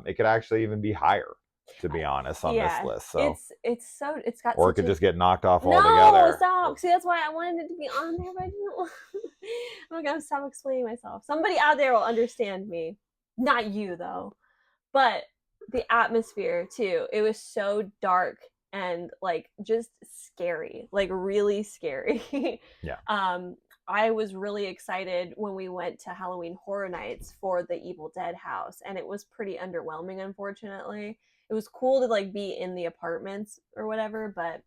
It could actually even be higher, to be honest, on this list. So it's got. Or it could just get knocked off altogether. No, stop. See, that's why I wanted it to be on there, but I didn't want. I'm gonna stop explaining myself. Somebody out there will understand me. Not you though, but the atmosphere too. It was so dark and like just scary, like really scary. Yeah. I was really excited when we went to Halloween Horror Nights for the Evil Dead house, and it was pretty underwhelming, unfortunately. It was cool to like be in the apartments or whatever, but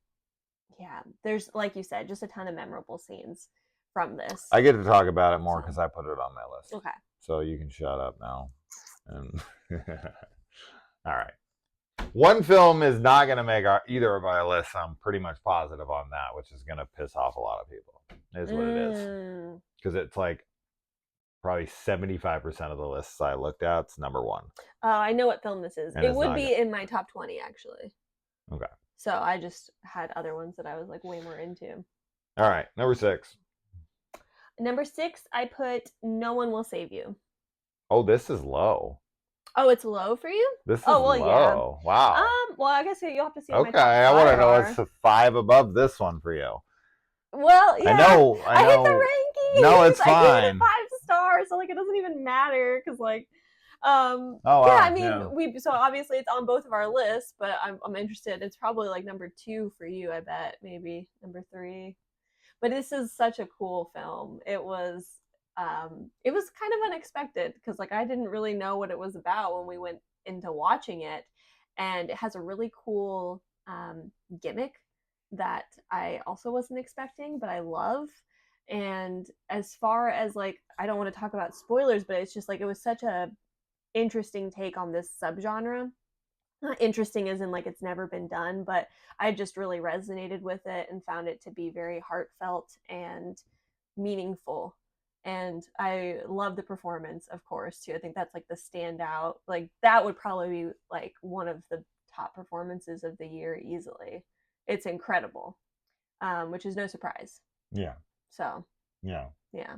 yeah, there's, like you said, just a ton of memorable scenes from this. I get to talk about it more because I put it on my list. Okay. So you can shut up now. And all right. One film is not going to make either of our lists. I'm pretty much positive on that, which is going to piss off a lot of people. Is what it is. Because it's like probably 75% of the lists I looked at, it's number 1. Oh, I know what film this is. It would be in my top 20, actually. Okay. So I just had other ones that I was like way more into. All right. Number 6. Number 6, I put No One Will Save You. Oh, this is low. Oh, it's low for you? This is low. Yeah. Wow. Well, I guess you'll have to see. Okay, I want to know what's 5 above this one for you. Well, yeah. I know. I hit the ranking. No, it's fine. I gave it 5 stars, so like it doesn't even matter because like, oh wow. Yeah, I mean, so obviously it's on both of our lists, but I'm interested. It's probably like number 2 for you, I bet, maybe number 3. But this is such a cool film. It was kind of unexpected because like I didn't really know what it was about when we went into watching it, and it has a really cool gimmick that I also wasn't expecting, but I love. And as far as like, I don't want to talk about spoilers, but it's just like it was such a interesting take on this subgenre. Not interesting as in like it's never been done, but I just really resonated with it and found it to be very heartfelt and meaningful. And I love the performance, of course, too. I think that's like the standout. Like that would probably be like one of the top performances of the year easily. It's incredible, which is no surprise. Yeah. So. Yeah. Yeah.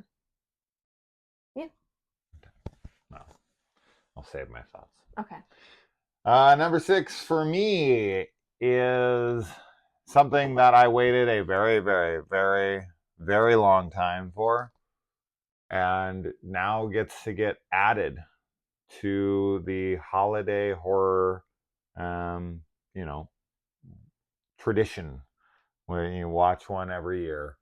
Yeah. No, I'll save my thoughts. Okay. Number 6 for me is something that I waited a very, very, very, very long time for, and now gets to get added to the holiday horror, tradition where you watch one every year.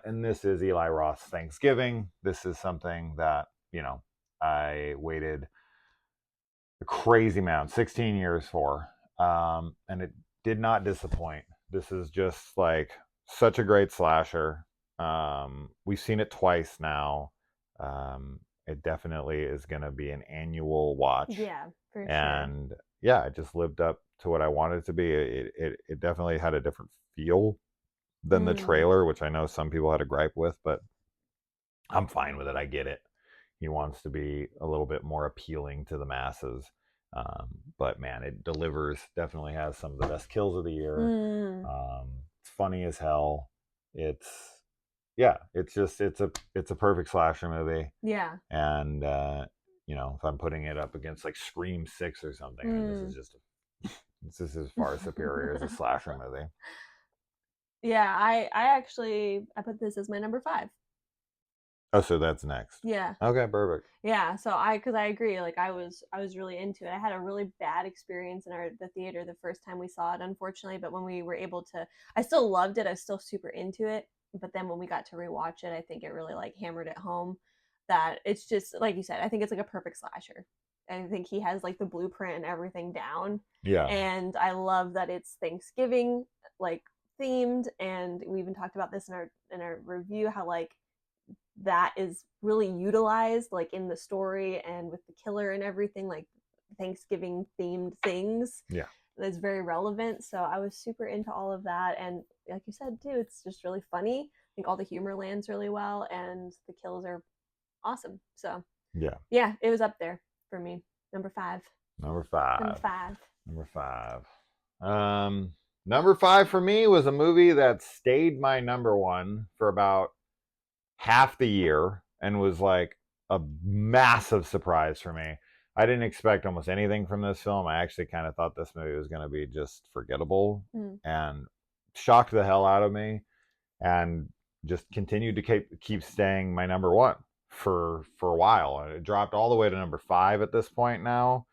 And this is Eli Roth's Thanksgiving. This is something that, I waited a crazy amount, 16 years for, and it did not disappoint. This is just like such a great slasher. We've seen it twice now. It definitely is going to be an annual watch, Yeah, for sure. and yeah, it just lived up to what I wanted it to be. It definitely had a different feel than the Mm, trailer, which I know some people had a gripe with, but I'm fine with it. I get it. He wants to be a little bit more appealing to the masses. But man, it delivers. Definitely has some of the best kills of the year. mm, It's funny as hell. It's yeah. It's a perfect slasher movie. yeah. And if I'm putting it up against like Scream 6 or something, I mean, Mm. this is as far superior as a slasher movie. Yeah, I actually I put this as my number 5. Oh, so that's next. Yeah. Okay, perfect. Yeah, so cuz I agree, like I was really into it. I had a really bad experience in the theater the first time we saw it, unfortunately, but when we were able to, I still loved it. I was still super into it, but then when we got to rewatch it, I think it really like hammered it home that it's just like you said, I think it's like a perfect slasher. I think he has like the blueprint and everything down. Yeah. And I love that it's Thanksgiving like themed, and we even talked about this in our review how like that is really utilized like in the story and with the killer and everything, like Thanksgiving themed things. Yeah. That's very relevant. So I was super into all of that. And like you said, too, it's just really funny. I think all the humor lands really well and the kills are awesome. So Yeah. yeah, it was up there for me. Number 5. Number Number 5. 5. Number 5. Number 5 for me was a movie that stayed my number one for about half the year and was like a massive surprise for me. I didn't expect almost anything from this film. I actually kind of thought this movie was going to be just forgettable, and shocked the hell out of me, and just continued to keep staying my number one for a while. And it dropped all the way to number 5 at this point now,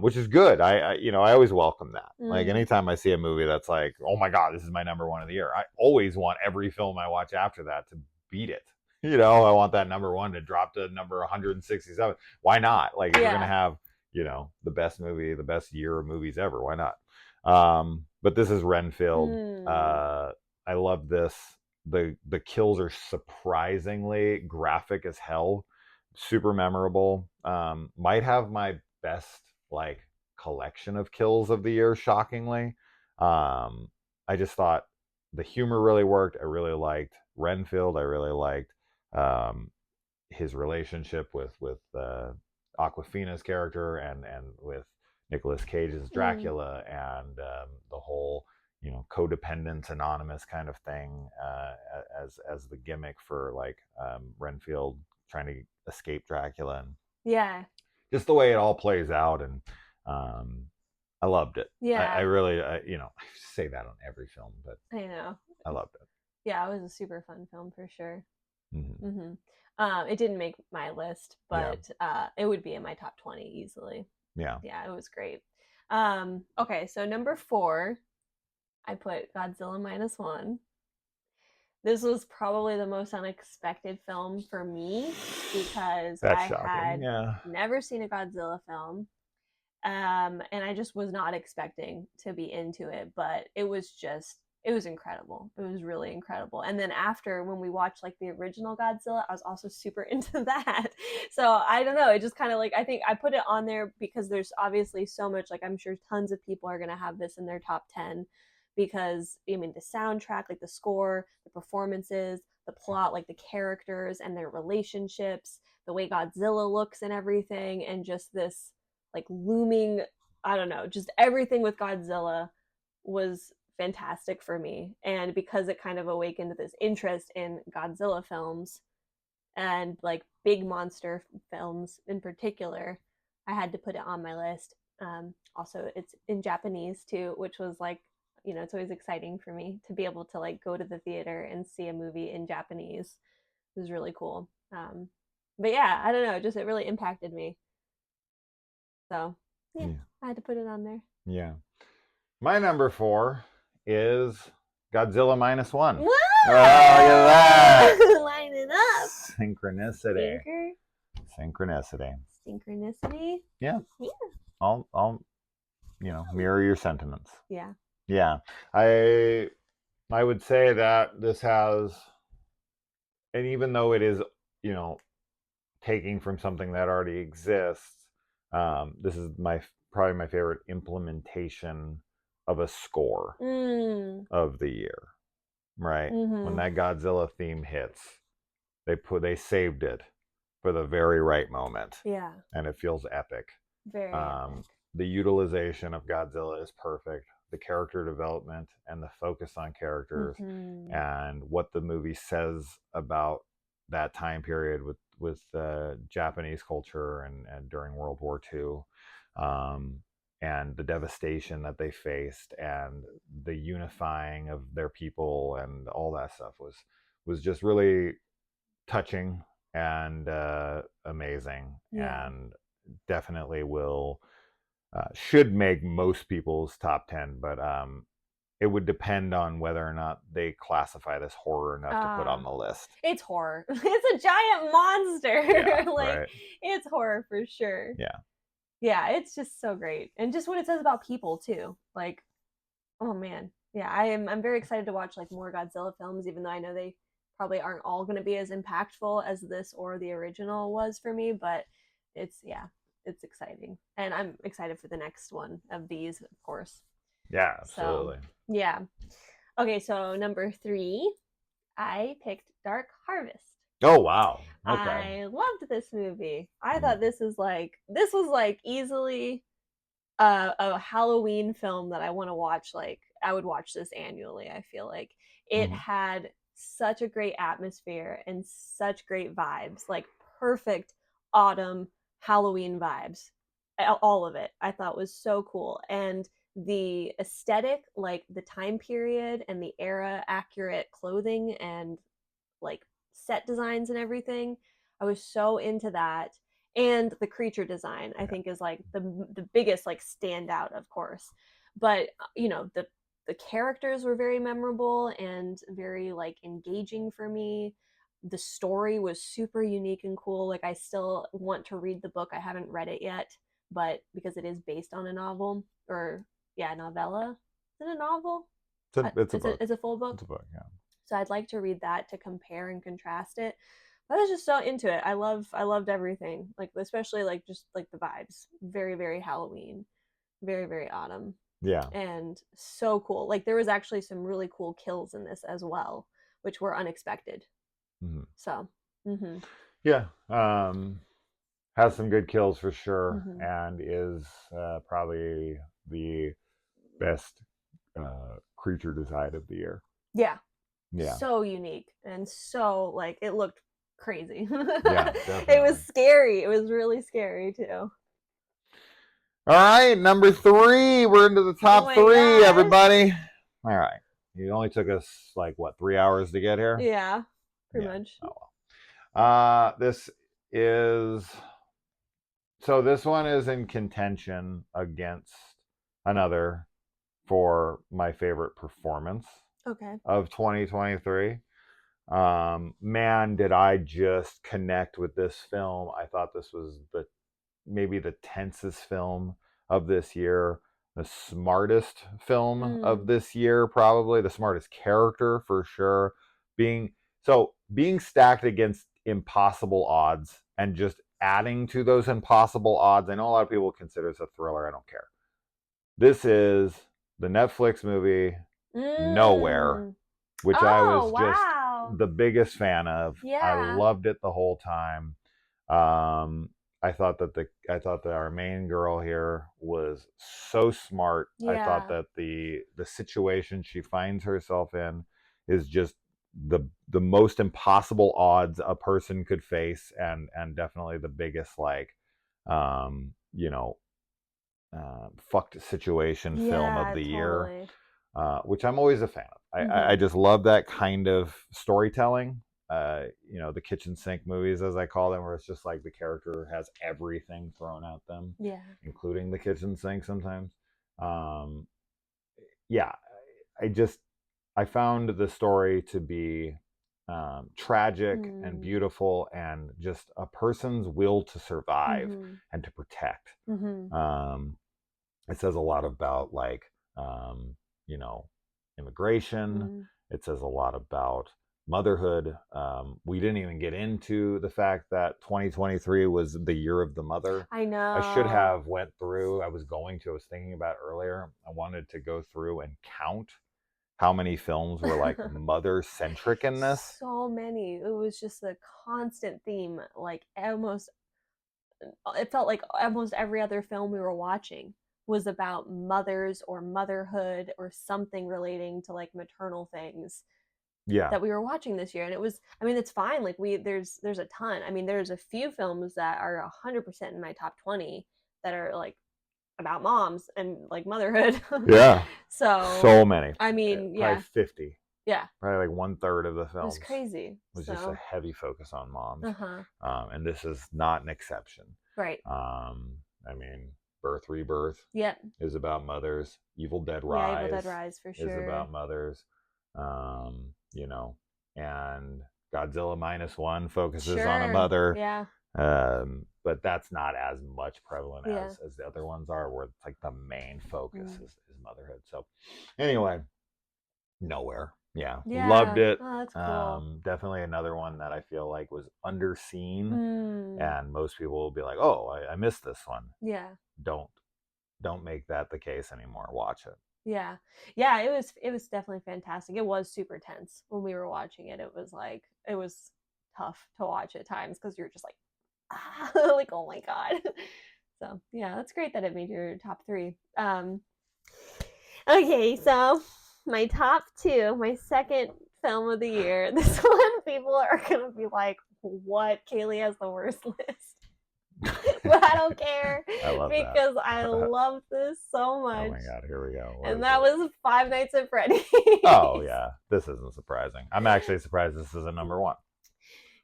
which is good. I always welcome that. Like anytime I see a movie that's like, oh my god, this is my number one of the year, I always want every film I watch after that to beat it. I want that number one to drop to number 167. Why not? Like, if you're gonna have, the best movie, the best year of movies ever, why not? But this is Renfield. I love this. The kills are surprisingly graphic as hell, super memorable. Might have my best like collection of kills of the year, shockingly. I just thought the humor really worked. I really liked Renfield. I really liked his relationship with Aquafina's character, and with Nicolas Cage's Dracula, and the whole codependent anonymous kind of thing, as the gimmick for like Renfield trying to escape Dracula, and Yeah. just the way it all plays out. And I loved it. Yeah. I really, I say that on every film, but I know. I loved it. Yeah, it was a super fun film for sure. Mm-hmm. It didn't make my list, but it would be in my top 20 easily. Yeah. Yeah, it was great. Okay, so number 4, I put Godzilla -1. This was probably the most unexpected film for me because That's I shocking. had Yeah. never seen a Godzilla film. And I just was not expecting to be into it, but it was incredible. It was really incredible. And then after, when we watched like the original Godzilla, I was also super into that. So I don't know, it just kind of like, I think I put it on there because there's obviously so much, like I'm sure tons of people are going to have this in their top 10 because I mean the soundtrack, like the score, the performances, the plot, like the characters and their relationships, the way Godzilla looks and everything, and just this like looming, I don't know, just everything with Godzilla was fantastic for me. And because it kind of awakened this interest in Godzilla films and like big monster films in particular, I had to put it on my list. Also, it's in Japanese too, which was like, it's always exciting for me to be able to like go to the theater and see a movie in Japanese. It was really cool. But yeah, I don't know, just it really impacted me. So yeah, I had to put it on there. Yeah. My number 4 is Godzilla -1. Whoa! Oh, look at that! Line it up. Synchronicity. Synchronicity. Synchronicity. Yeah. Yeah. I'll mirror your sentiments. Yeah. Yeah. I would say that this has, and even though it is, taking from something that already exists, this is probably my favorite implementation of a score of the year. Right. When that Godzilla theme hits, they saved it for the very right moment. Yeah. And it feels epic. Very epic. The utilization of Godzilla is perfect. The character development and the focus on characters and what the movie says about that time period with Japanese culture and during World War II, and the devastation that they faced and the unifying of their people and all that stuff was just really touching and amazing, and definitely should make most people's top 10, but it would depend on whether or not they classify this horror enough to put on the list. It's horror. It's a giant monster. Yeah, like right. It's horror for sure. Yeah. Yeah, it's just so great. And just what it says about people too. Like, oh man. Yeah, I'm very excited to watch like more Godzilla films, even though I know they probably aren't all going to be as impactful as this or the original was for me, but it's exciting. And I'm excited for the next one of these, of course. Yeah, absolutely. So, yeah. Okay, so number 3, I picked Dark Harvest. Oh wow. Okay. I loved this movie. I thought this was like easily a Halloween film that I want to watch. Like I would watch this annually. I feel like it had such a great atmosphere and such great vibes, like perfect autumn Halloween vibes. All of it I thought was so cool, and the aesthetic, like the time period and the era accurate clothing and like set designs and everything, I was so into that. And the creature design I think is like the biggest like standout, of course. But the characters were very memorable and very like engaging for me. The story was super unique and cool. Like I still want to read the book. I haven't read it yet, but because it is based on a novel, or novella. Is it a novel? It's a book. It's a full book. It's a book, yeah. So I'd like to read that to compare and contrast it. But I was just so into it. I loved everything. Like especially like just like the vibes. Very, very Halloween. Very, very autumn. Yeah. And so cool. Like there was actually some really cool kills in this as well, which were unexpected. So yeah. Has some good kills for sure, and is probably the best creature design of the year. Yeah. Yeah. So unique and so like it looked crazy. Yeah, definitely. It was scary. It was really scary too. All right, number 3. We're into the top 3, gosh. everybody. All right. It only took us like what, 3 hours to get here? Yeah, pretty much. Oh well. This one is in contention against another for my favorite performance of 2023. Man, did I just connect with this film. I thought this was maybe the tensest film of this year, the smartest film of this year, probably the smartest character for sure. Being stacked against impossible odds and just adding to those impossible odds. I know a lot of people consider this a thriller. I don't care. This is the Netflix movie Nowhere, which I was just the biggest fan of. Yeah. I loved it the whole time. I thought that our main girl here was so smart. Yeah. I thought that the situation she finds herself in is just the most impossible odds a person could face, and definitely the biggest fucked situation film of the year, which I'm always a fan of. I just love that kind of storytelling. The kitchen sink movies, as I call them, where it's just like the character has everything thrown at them, including the kitchen sink sometimes. I found the story to be tragic and beautiful, and just a person's will to survive and to protect. It says a lot about like you know, immigration. It says a lot about motherhood. We didn't even get into the fact that 2023 was the year of the mother. I know. I should have went through. I was thinking about earlier. I wanted to go through and count how many films were like mother centric in this. So many. It was just a constant theme. Like it felt like almost every other film we were watching was about mothers or motherhood or something relating to like maternal things that we were watching this year. And it was, I mean, it's fine. Like there's a ton. I mean, there's a few films that are 100% in my top 20 that are like about moms and like motherhood. Yeah. So many. I mean, probably 50. Yeah. Probably like 1/3 of the films. It was crazy. It was just a heavy focus on moms. And this is not an exception. Right. I mean, Birth Rebirth is about mothers. Evil Dead Rise. Yeah, Evil Dead Rise for sure. Is about mothers. You know, and Godzilla -1 focuses on a mother. Yeah. But that's not as much prevalent as the other ones are, where it's like the main focus is motherhood. So anyway, Nowhere. Yeah. Loved it. Oh, that's cool. Definitely another one that I feel like was underseen, and most people will be like, oh, I missed this one. Yeah. Don't make that the case anymore. Watch it. Yeah. It was definitely fantastic. It was super tense when we were watching it. It was tough to watch at times because you're just like, like, oh my god. So yeah, that's great that it made your top 3. Okay, so my top 2, my second film of the year. This one, people are gonna be like, what? Kaylee has the worst list. But I don't care. I love because I love this so much. Oh my god, here we go. And that was Five Nights at Freddy's. Oh yeah, this isn't surprising. I'm actually surprised this is a number 1.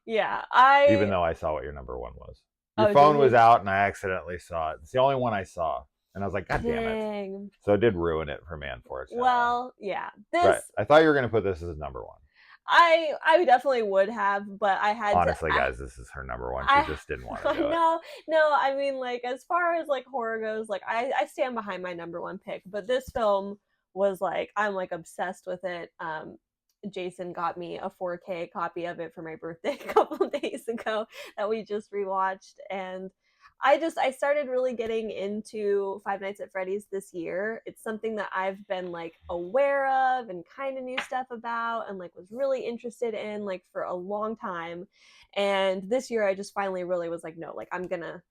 Yeah, even though I saw what your number 1 was. Your phone was out and I accidentally saw it. It's the only one I saw. And I was like, God damn it. So it did ruin it for me, unfortunately. Well, yeah. Right. I thought you were going to put this as number 1. I definitely would have, but I had honestly, guys, this is her number 1. She just didn't want to do it. No, I mean, like, as far as like horror goes, like I stand behind my number 1 pick, but this film was like, I'm like obsessed with it. Jason got me a 4K copy of it for my birthday a couple of days ago that we just rewatched, and I started really getting into Five Nights at Freddy's this year. It's something that I've been like aware of and kind of knew stuff about and like was really interested in like for a long time. And this year I just finally really was like, no, like I'm gonna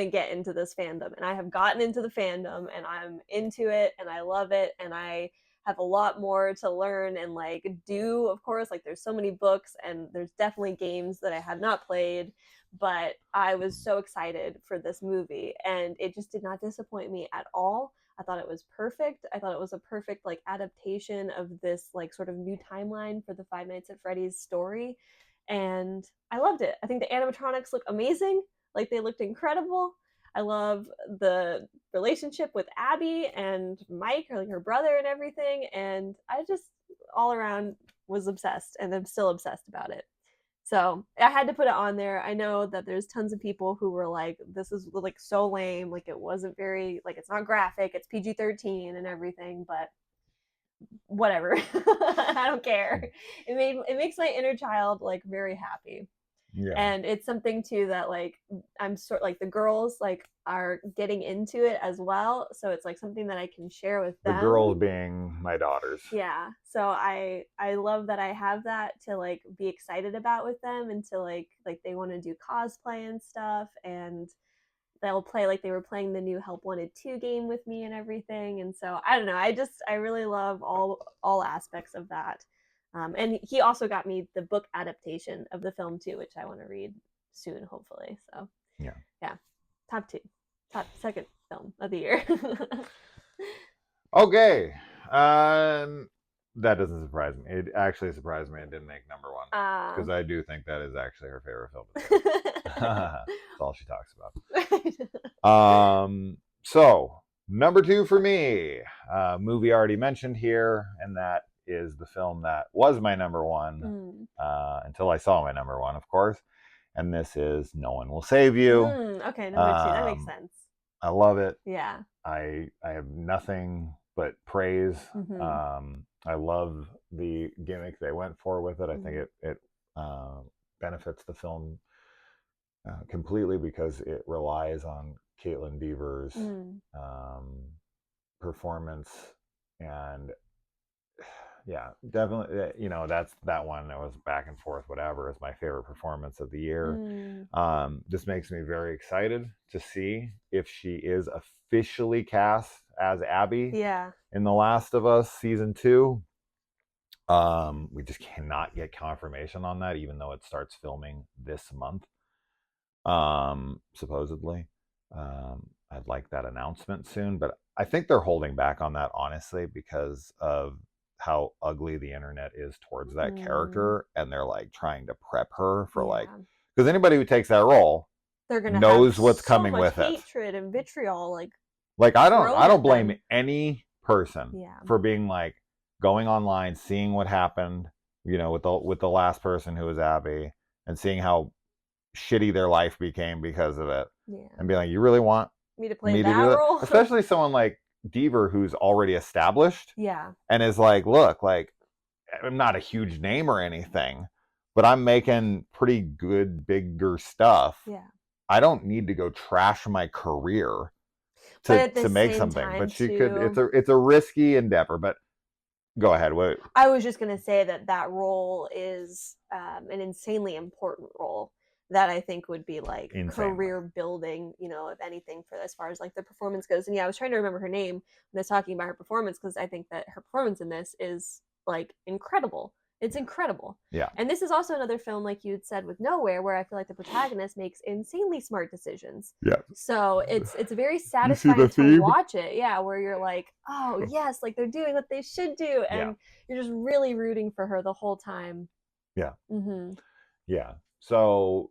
get into this fandom, and I have gotten into the fandom and I'm into it and I love it, and I have a lot more to learn and like do. Of course, like there's so many books and there's definitely games that I have not played, but I was so excited for this movie and it just did not disappoint me at all. I thought it was perfect. I thought it was a perfect like adaptation of this like sort of new timeline for the Five Nights at Freddy's story, and I loved it. I think the animatronics look amazing. Like they looked incredible. I love the relationship with Abby and Mike, or like her brother and everything. And I just all around was obsessed, and I'm still obsessed about it. So I had to put it on there. I know that there's tons of people who were like, this is like so lame. Like it wasn't very, like it's not graphic. It's PG-13 and everything, but whatever. I don't care. It makes my inner child like very happy. Yeah. And it's something too that like I'm sort like the girls like are getting into it as well, so it's like something that I can share with them. The girls being my daughters. Yeah, so I love that I have that to like be excited about with them, and to like they want to do cosplay and stuff, and they'll play like they were playing the new Help Wanted 2 game with me and everything. And so I don't know, I really love all aspects of that. And he also got me the book adaptation of the film too, which I want to read soon, hopefully. So yeah, top second film of the year. Okay, that doesn't surprise me. It actually surprised me it didn't make number 1, because I do think that is actually her favorite film of the year. That's all she talks about. So number 2 for me, movie already mentioned here, and that is the film that was my number one until I saw my number one, of course. And this is No One Will Save You. Okay, number two. That makes sense. I love it. Yeah. I have nothing but praise. Mm-hmm. I love the gimmick they went for with it. I Mm-hmm. think it benefits the film completely because it relies on Caitlin Deaver's performance, and yeah, definitely, you know, that's that one that was back and forth. Whatever is my favorite performance of the year. This makes me very excited to see if she is officially cast as Abby. Yeah. In The Last of Us season 2. We just cannot get confirmation on that, even though it starts filming this month. Supposedly. I'd like that announcement soon, but I think they're holding back on that, honestly, because of how ugly the internet is towards that character, and they're like trying to prep her for like, because anybody who takes that role, they're gonna knows have what's so coming much with hatred and vitriol, like I don't blame them. any person for being like going online, seeing what happened, you know, with the last person who was Abby, and seeing how shitty their life became because of it, and being like, you really want me to play that role? Especially someone like Deaver, who's already established, and is like, look, like, I'm not a huge name or anything, but I'm making pretty good, bigger stuff. I don't need to go trash my career to make something. But she could. It's a risky endeavor. But go ahead. What I was just gonna say that role is an insanely important role that I think would be like career building, you know, if anything, for as far as like the performance goes. And yeah, I was trying to remember her name when I was talking about her performance, because I think that her performance in this is like incredible. It's incredible. Yeah. And this is also another film, like you'd said, with Nowhere, where I feel like the protagonist makes insanely smart decisions. Yeah. So it's very satisfying to watch it. Yeah, where you're like, oh yes, like they're doing what they should do, and you're just really rooting for her the whole time. Yeah. Yeah. So,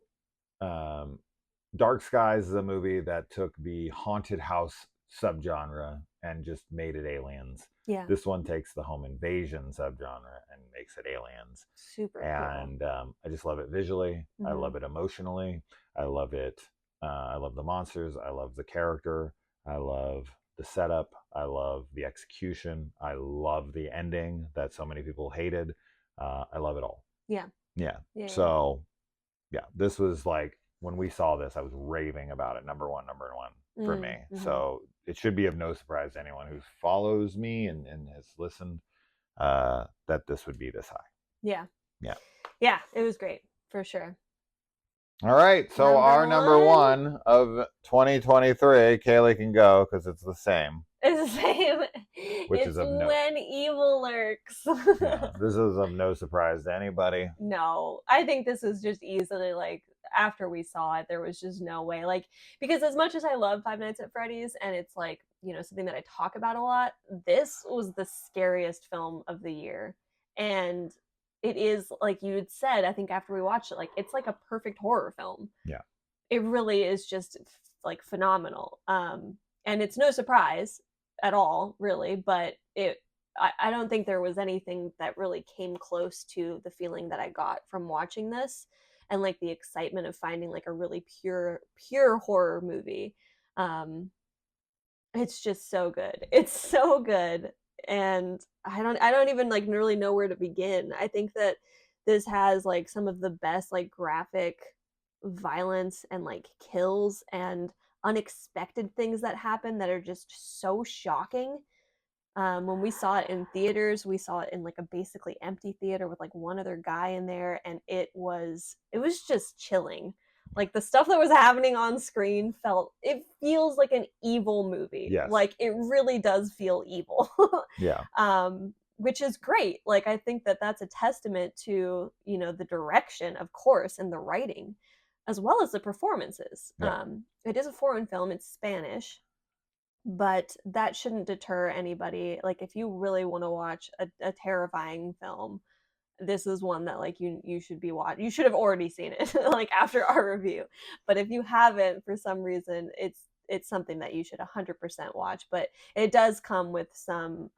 Dark Skies is a movie that took the haunted house subgenre and just made it aliens. Yeah. This one takes the home invasion subgenre and makes it aliens. Super and cool. I just love it visually. I love it emotionally. I love it. I love the monsters. I love the character. I love the setup. I love the execution. I love the ending that so many people hated. I love it all. Yeah. So, yeah, this was like, when we saw this, I was raving about it. Number one for me. So it should be of no surprise to anyone who follows me and has listened that this would be this high. Yeah, it was great for sure. All right, so our number one of 2023, Kaylee can go because it's the same. It's the same. Which is When Evil Lurks. This is of no surprise to anybody. No, I think this is just easily like, after we saw it, there was just no way, like, because as much as I love Five Nights at Freddy's and it's like, you know, something that I talk about a lot, this was the scariest film of the year. And it is, like you had said, I think after we watched it, like, it's like a perfect horror film. Yeah. It really is just like phenomenal. And it's no surprise at all, really, but I don't think there was anything that really came close to the feeling that I got from watching this, and like the excitement of finding like a really pure horror movie. It's just so good. It's so good. And I don't even like really know where to begin. I think that this has like some of the best like graphic violence and like kills and unexpected things that happen that are just so shocking. When we saw it in theaters, we saw it in like a basically empty theater with like one other guy in there, and it was just chilling. Like the stuff that was happening on screen feels like an evil movie. Yes. Like it really does feel evil. Yeah. Which is great. Like I think that that's a testament to, you know, the direction, of course, and the writing, as well as the performances. Yeah. It is a foreign film, it's Spanish, but that shouldn't deter anybody. Like if you really want to watch a terrifying film, this is one that like you should be watching. You should have already seen it like after our review, but if you haven't for some reason, it's something that you should 100% watch. But it does come with some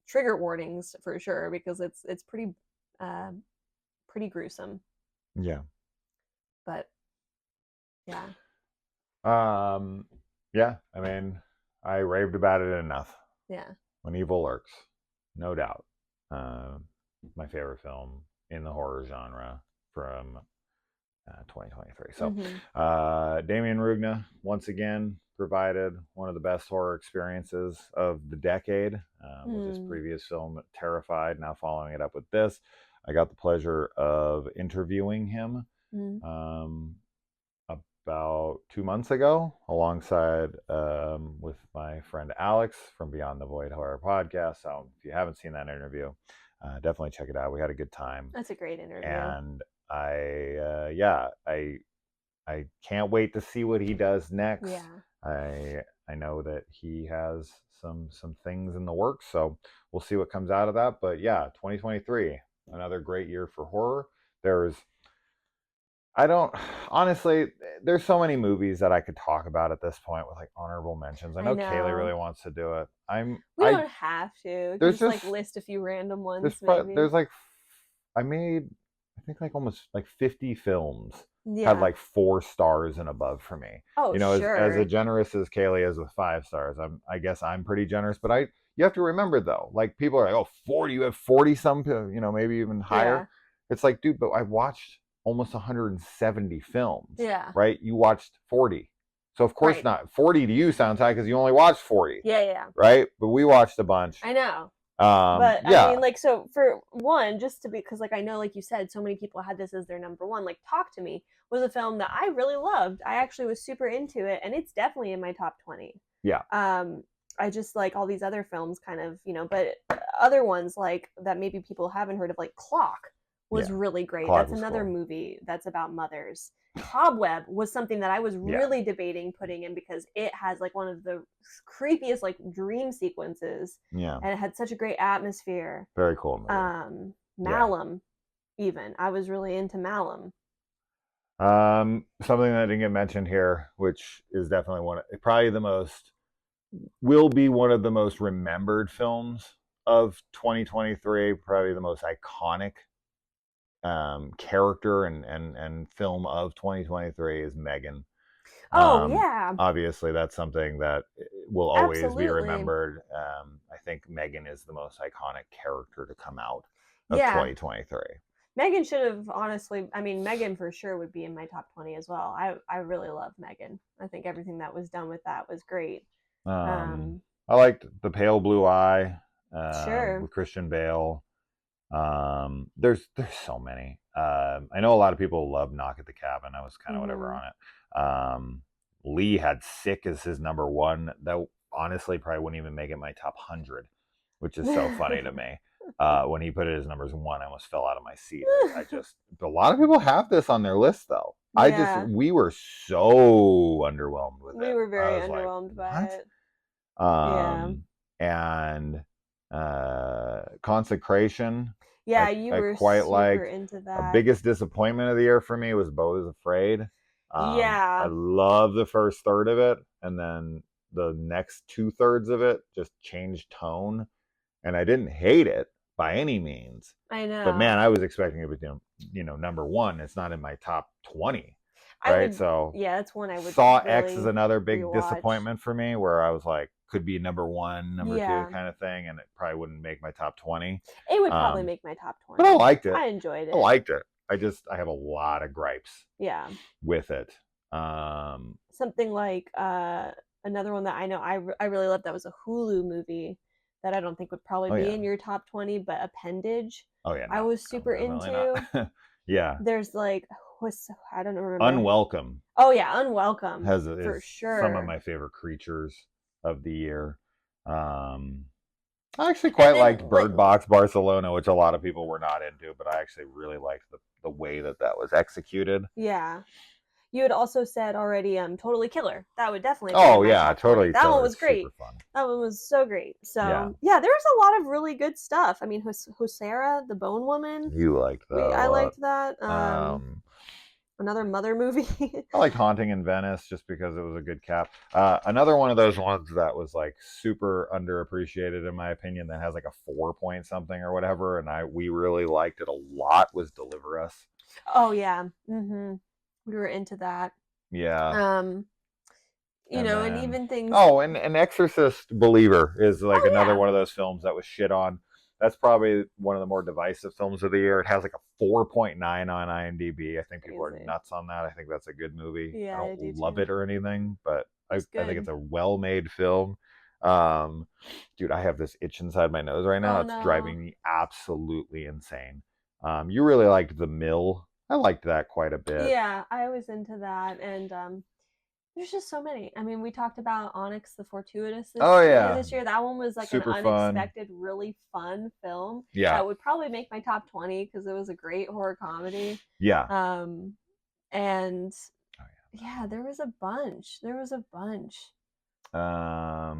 trigger warnings for sure, because it's pretty pretty gruesome. Yeah. But yeah. Um, yeah, I mean, I raved about it enough. Yeah. When Evil Lurks, no doubt. Uh, my favorite film in the horror genre from 2023. So, Mm-hmm. Damien Rugna, once again, provided one of the best horror experiences of the decade with his previous film, Terrified, now following it up with this. I got the pleasure of interviewing him about 2 months ago, alongside with my friend Alex from Beyond the Void Horror podcast. So if you haven't seen that interview, definitely check it out. We had a good time. That's a great interview. And I can't wait to see what he does next. Yeah. I know that he has some things in the works, so we'll see what comes out of that. But yeah, 2023, another great year for horror. I don't honestly. There's so many movies that I could talk about at this point with like honorable mentions. I know Kaylee really wants to do it. We don't have to. There's just like list a few random ones. There's like I think like almost like 50 films had like 4 stars and above for me. Oh, sure. As generous as Kaylee is with 5 stars, I guess I'm pretty generous. But you have to remember though, like people are like, oh, 40, you have 40 some, maybe even higher. Yeah. It's like, dude, but I watched almost 170 films. Yeah. Right? You watched 40. So of course not. 40 to you sounds high because you only watched 40. Yeah. Right? But we watched a bunch. I know. But yeah. I mean, like, so for one, just to be, because like I know, like you said, so many people had this as their number one. Like, Talk to Me was a film that I really loved. I actually was super into it, and it's definitely in my top 20. Yeah. I just like all these other films, kind of, but other ones like that maybe people haven't heard of, like Clock was really great. That's another movie that's about mothers. Cobweb was something that I was really debating putting in because it has like one of the creepiest like dream sequences. Yeah. And it had such a great atmosphere. Very cool movie. Malum, even. I was really into Malum. Something that didn't get mentioned here, which is definitely will be one of the most remembered films of 2023, probably the most iconic character and film of 2023 is Megan. Oh, yeah. Obviously, that's something that will always be remembered. I think Megan is the most iconic character to come out of 2023. Megan should have, honestly, I mean, Megan for sure would be in my top 20 as well. I really love Megan. I think everything that was done with that was great. I liked The Pale Blue Eye with Christian Bale. There's so many. I know a lot of people love Knock at the Cabin. I was kind of whatever on it. Lee had Sick as his number one. That honestly probably wouldn't even make it my top 100, which is so funny to me. When he put it as numbers 1, I almost fell out of my seat. A lot of people have this on their list though. We were so underwhelmed with it. We were very underwhelmed by it. And Consecration. Yeah, you were quite super into that. The biggest disappointment of the year for me was Beau is Afraid. I love the first third of it, and then the next 2/3 of it just changed tone. And I didn't hate it by any means. I know. But man, I was expecting it to be, number 1. It's not in my top 20. Right? That's one I would Saw X is another big disappointment for me, where I was like, could be number 1, number 2 kind of thing, and it probably wouldn't make my top 20. It would probably make my top 20. But I liked it. I enjoyed it. I liked it. I have a lot of gripes. Yeah. With it. Something like another one that I know I really loved, that was a Hulu movie that I don't think would probably be in your top 20, but Appendage. Oh yeah. I was super into. Yeah. There's like, I don't remember. Unwelcome. Oh yeah, Unwelcome is for sure. Some of my favorite creatures of the year. I actually quite liked Bird Box Barcelona, which a lot of people were not into, but I actually really liked the way that was executed. Yeah. You had also said already, Totally Killer. That would definitely be Totally. That one was great. That one was so great. So yeah, there was a lot of really good stuff. I mean, Hosera, the Bone Woman. You liked that. I liked that. Another mother movie. I liked Haunting in Venice just because it was a good cap. Another one of those ones that was like super underappreciated in my opinion that has like a 4 point something or whatever, and we really liked it a lot was Deliver Us. Oh yeah. We were into that. Yeah. Um, And and then even things. oh, and Exorcist Believer is like Oh another yeah. one of those films that was shit on. That's probably one of the more divisive films of the year. It has like a 4.9 on IMDb. I think people are Crazy. nuts on that. I think that's a good movie. I Yeah, don't I do love too. it or anything, but It was I think it's good. a well-made film. Um, Dude, I have this itch inside my nose right now. Oh It's no. driving me absolutely insane. You really liked The Mill. I liked that quite a bit. Yeah, I was into that, and there's just so many. I mean, we talked about Onyx the Fortuitous Oh earlier yeah, this year. That one was like an super fun. unexpected, really fun film Yeah, that would probably make my top 20 because it was a great horror comedy. yeah. Um, and Oh, yeah, there was a bunch. There was a bunch. yeah.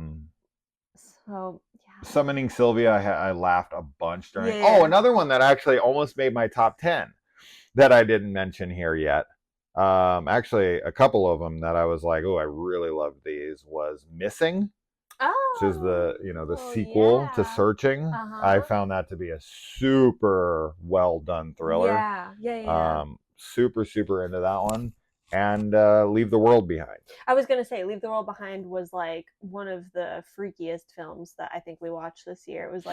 So yeah, Summoning Sylvia, I laughed a bunch during. Oh, yeah. another one that actually almost made my top 10 that I didn't mention here yet. Actually, a couple of them that I was like, oh, I really loved these was Missing, which is the Oh sequel to yeah. Searching. Uh I huh. found that to be a super well done thriller. Yeah. Yeah. Yeah. Super super into that one, and Leave the World Behind. I was gonna say Leave the World Behind was like one of the freakiest films that I think we watched this year. It was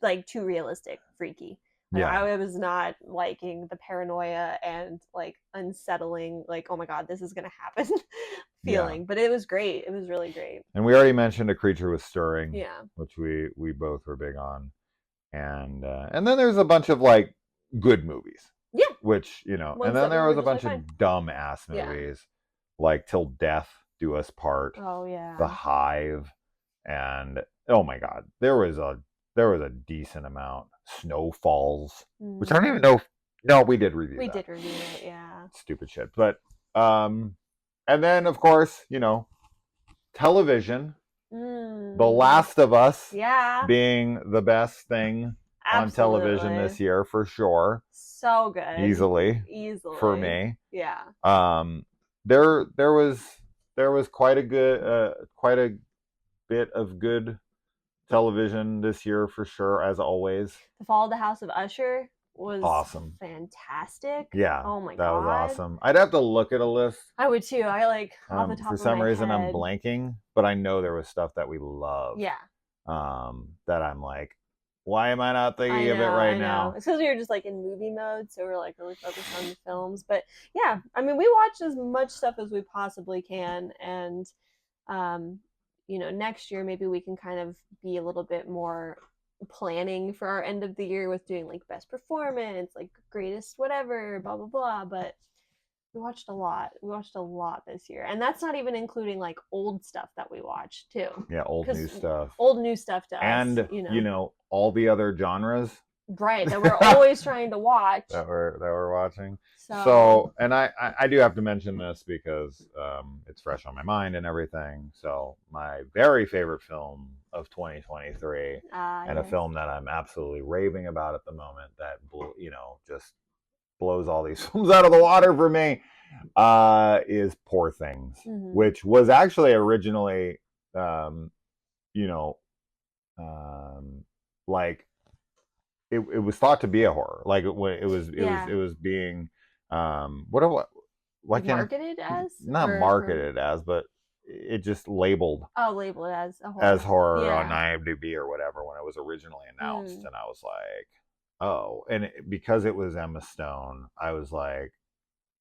like too realistic, freaky. Like Yeah, I was not liking the paranoia and like unsettling, like, oh my god, this is gonna happen yeah. feeling. But it was great. It was really great. And we already mentioned A Creature Was Stirring, Yeah. which we both were big on, and then there's a bunch of like good movies, Yeah. which and Ones then that we there were was a just like bunch fine. of dumb ass Yeah. movies like Till Death Do Us Part, Oh The yeah. Hive, and oh my god, there was a decent amount. Snowfalls, which I don't even Mm. know. No, we did review We that. did review it, yeah. Stupid shit, but and then of course television. The Mm. Last of Us Yeah. being the best thing on television Absolutely. this year for sure, So good. easily for Easily. me. Yeah. Um, there was quite a bit of good television this year for sure, as always. The Fall of the House of Usher was Awesome. fantastic. Yeah, Oh my that was god. awesome. I'd have to look at a list. I would too. I like off the For top of some my reason, I'm head. blanking, but I know there was stuff that we loved. Yeah. That I'm like, why am I not I thinking of it know, right I know. now? It's because we were just like in movie mode, so we're like really focused on the films. But yeah, I mean, we watch as much stuff as we possibly can, and um, next year maybe we can kind of be a little bit more planning for our end of the year with doing like best performance, like greatest whatever, blah blah blah. But we watched a lot. We watched a lot this year, and that's not even including like old stuff that we watched too, Yeah, old new because stuff. old new stuff to us, And all the other genres right? That we're that always trying to watch. we're watching. So So, and I do have to mention this because it's fresh on my mind and everything. So, my very favorite film of 2023, and a yes. film that I'm absolutely raving about at the moment, that just blows all these films out of the water for me, is Poor Things, Mm-hmm. which was actually originally, um, you know, like it was thought to be a horror. Like Yeah. it was being what why Like can't marketed I, as, not marketed as, but it just labeled oh, labeled as a as horror. horror on Yeah. IMDb or whatever when it was originally announced, Mm. and I was like, oh, and because it was Emma Stone, I was like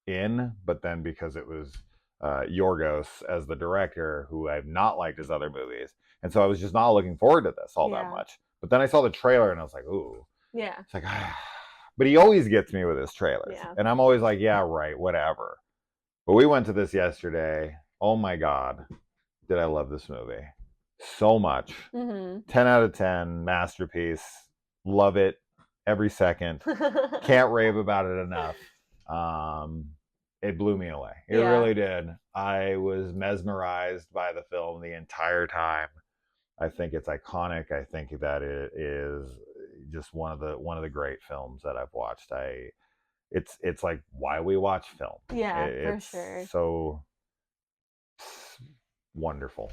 in, but then because it was Yorgos as the director, who I've not liked his other movies, and so I was just not looking forward to this all that Yeah. much. But then I saw the trailer and I was like, ooh, Yeah. it's like, but he always gets me with his trailers, Yeah. and I'm always like, yeah, right, whatever. But we went to this yesterday. Oh my god, did I love this movie so much? Mm-hmm. 10 out of 10, masterpiece. Love it every second. Can't rave about it enough. Um, it blew me away. It Yeah. really did. I was mesmerized by the film the entire time. I think it's iconic. I think that it is just one of the great films that I've watched. it's like why we watch film. Yeah, for It's sure. so wonderful.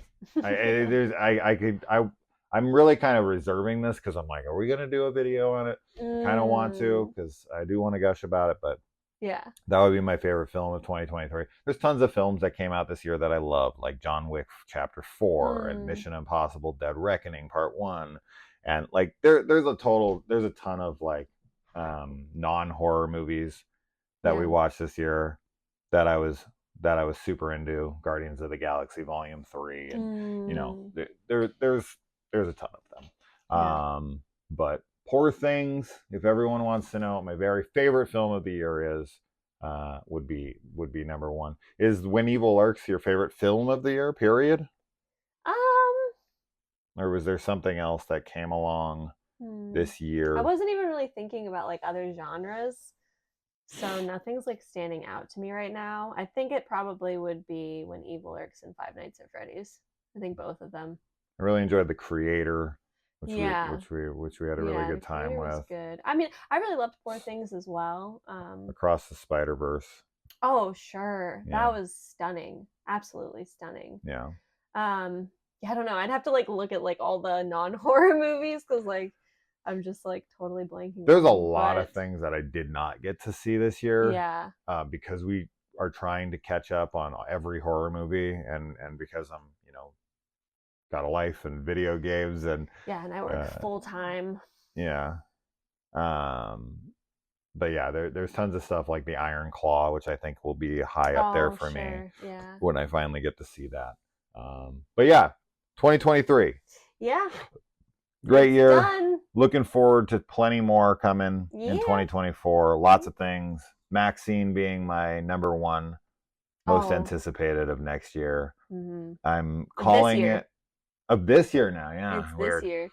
I'm really kind of reserving this because I'm like, are we gonna do a video on it? Kind of want to Mm, because I do want to gush about it, but yeah. that would be my favorite film of 2023. There's tons of films that came out this year that I love, like John Wick Chapter 4 and Mm, Mission Impossible Dead Reckoning Part 1. And like there's a ton of like non-horror movies that we yeah. watched this year that I was super into. Guardians of the Galaxy Volume 3 and Mm, there's a ton of them. yeah. But Poor Things, if everyone wants to know what my very favorite film of the year is, would be number one. Is When Evil Lurks your favorite film of the year? Period. Um, Or was there something else that came along hmm. this I year? wasn't even really thinking about like other genres, so nothing's like standing out to me right now. I think it probably would be When Evil Lurks and Five Nights at Freddy's. I think both of them. I really enjoyed The Creator, which we Yeah, which we which we had a really yeah. good The time creator was with. good. I mean, I really loved Poor Things as well. Across the Spider Verse. Oh, sure, Yeah, that was stunning. Absolutely stunning. yeah. Um, yeah, I don't know. I'd have to like look at like all the non-horror movies because like I'm just like totally blanking There's on a them. lot of But things that I did not get to see this year yeah, because we are trying to catch up on every horror movie, and because I'm got a life and video games and yeah, and I work uh, full time. yeah. Um, but yeah, there's tons of stuff like the Iron Claw, which I think will be high up there Oh, for me sure. Yeah. when I finally get to see that. But yeah, 2023, Yeah, great it's year. done. Looking forward to plenty more coming in Yeah. 2024. Lots of things. Maxine being my number one most Oh, anticipated of next year. mm-hmm. I'm Of this calling year. it of this year now. It's Yeah, this weird. year.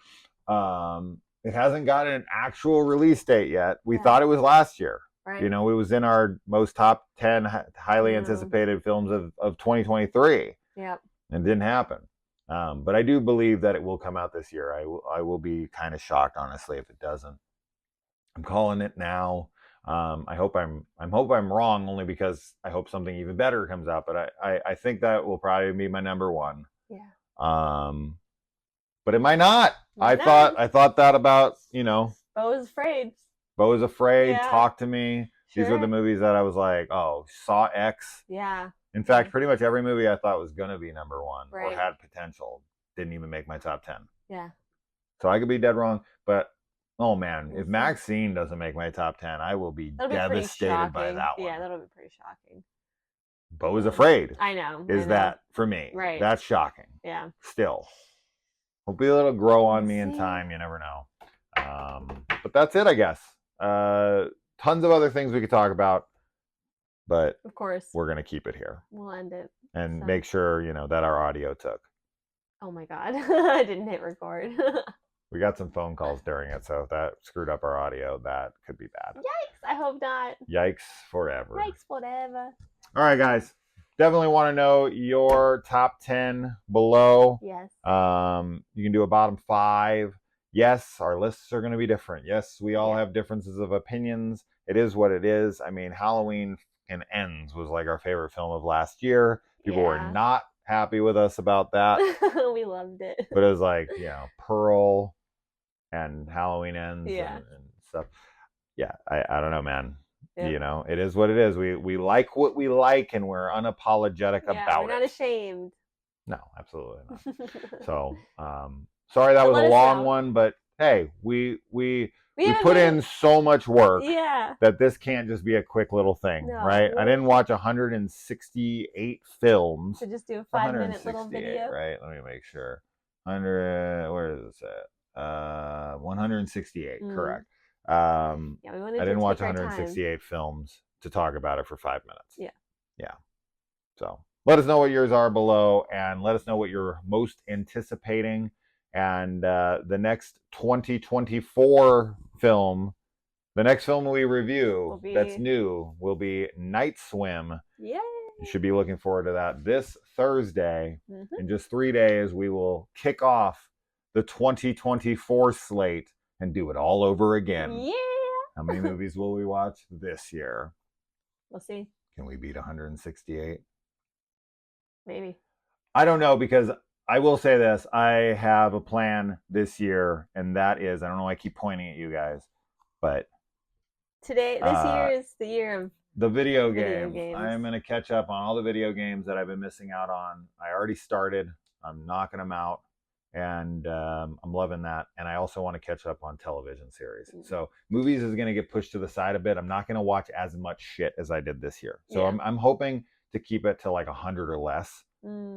It hasn't got an actual release date yet. We Yeah. thought it was last year. Right. It was in our most top 10 highly Mm, anticipated films of 2023. yep. It didn't happen. But I do believe that it will come out this year. I will be kind of shocked, honestly, if it doesn't. I'm calling it now. I hope I'm wrong, only because I hope something even better comes out. But I think that will probably be my number one. Yeah. Um, but it might not. I Might not. thought I thought that about Bo was afraid. Beau is Afraid, Yeah. Talk to Me. These were the Sure. movies that I was like, oh, Saw X. Yeah. In Yeah. fact, pretty much every movie I thought was gonna be number one or Right. had potential didn't even make my top 10. Yeah. So I could be dead wrong, but oh man, We'll if see. Maxine doesn't make my top 10, I will be That'll be pretty devastated by shocking. that Yeah, one. that'll be pretty shocking. Beau is Afraid I know. I is know. that for me. Right. That's shocking. Yeah. Still. Hopefully it'll grow on We'll me in see. time. You never know. But that's it, I guess. Tons of other things we could talk about, but Of course. we're going to keep it here We'll end it. and So. make sure, that our audio took. Oh my god. I didn't hit record. We got some phone calls during it, so if that screwed up our audio, that could be bad. Yikes. I hope not. Yikes forever. Yikes, whatever. All right, guys. Definitely want to know your top 10 below. Yes. You can do a bottom 5. Yes, our lists are going to be different. Yes, we all have differences of opinions. It is what it is. I mean, Halloween and Ends was like our favorite film of last year. People were not happy with us about that. We loved it. But it was like, Pearl and Halloween Ends and stuff. Yeah, I don't know, man. Yeah. It is what it is. We like what we like, and we're unapologetic about we're not it. ashamed. No, absolutely not. So, sorry that was a long one, but hey, we put in so much work that this can't just be a quick little thing, right? I didn't watch 168 films. To just do a 5-minute little video, right? Let me make sure. Where is this at? 168, correct. I didn't watch 168 films to talk about it for 5 minutes. Yeah. So let us know what yours are below, and let us know what you're most anticipating. And the next 2024 film, the next film we review that's new will be Night Swim. Yeah. You should be looking forward to that this Thursday. In just 3 days, we will kick off the 2024 slate and do it all over again. Yeah. How many movies will we watch this year? We'll see. Can we beat 168? Maybe. I don't know, because I will say this. I have a plan this year, and that is, I don't know why I keep pointing at you guys, but This year is the year of the video video games. games. I'm going to catch up on all the video games that I've been missing out on. I already started. I'm knocking them out, and I'm loving that. And I also want to catch up on television series. So movies is going to get pushed to the side a bit. I'm not going to watch as much shit as I did this year. So Yeah. I'm hoping to keep it to like 100 or less,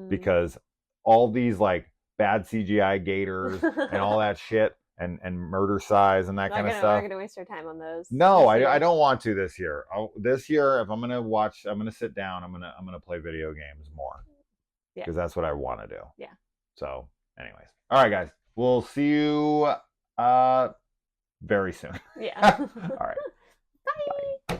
because all these like bad CGI gators and all that shit, and murder size and that kind of We're stuff. not gonna waste our time on those. No, I don't want to this year. This year, if I'm gonna watch, I'm gonna sit down. I'm gonna play video games more, because that's what I want to do. Yeah. So, anyways, all right, guys, we'll see you very soon. Yeah. All right.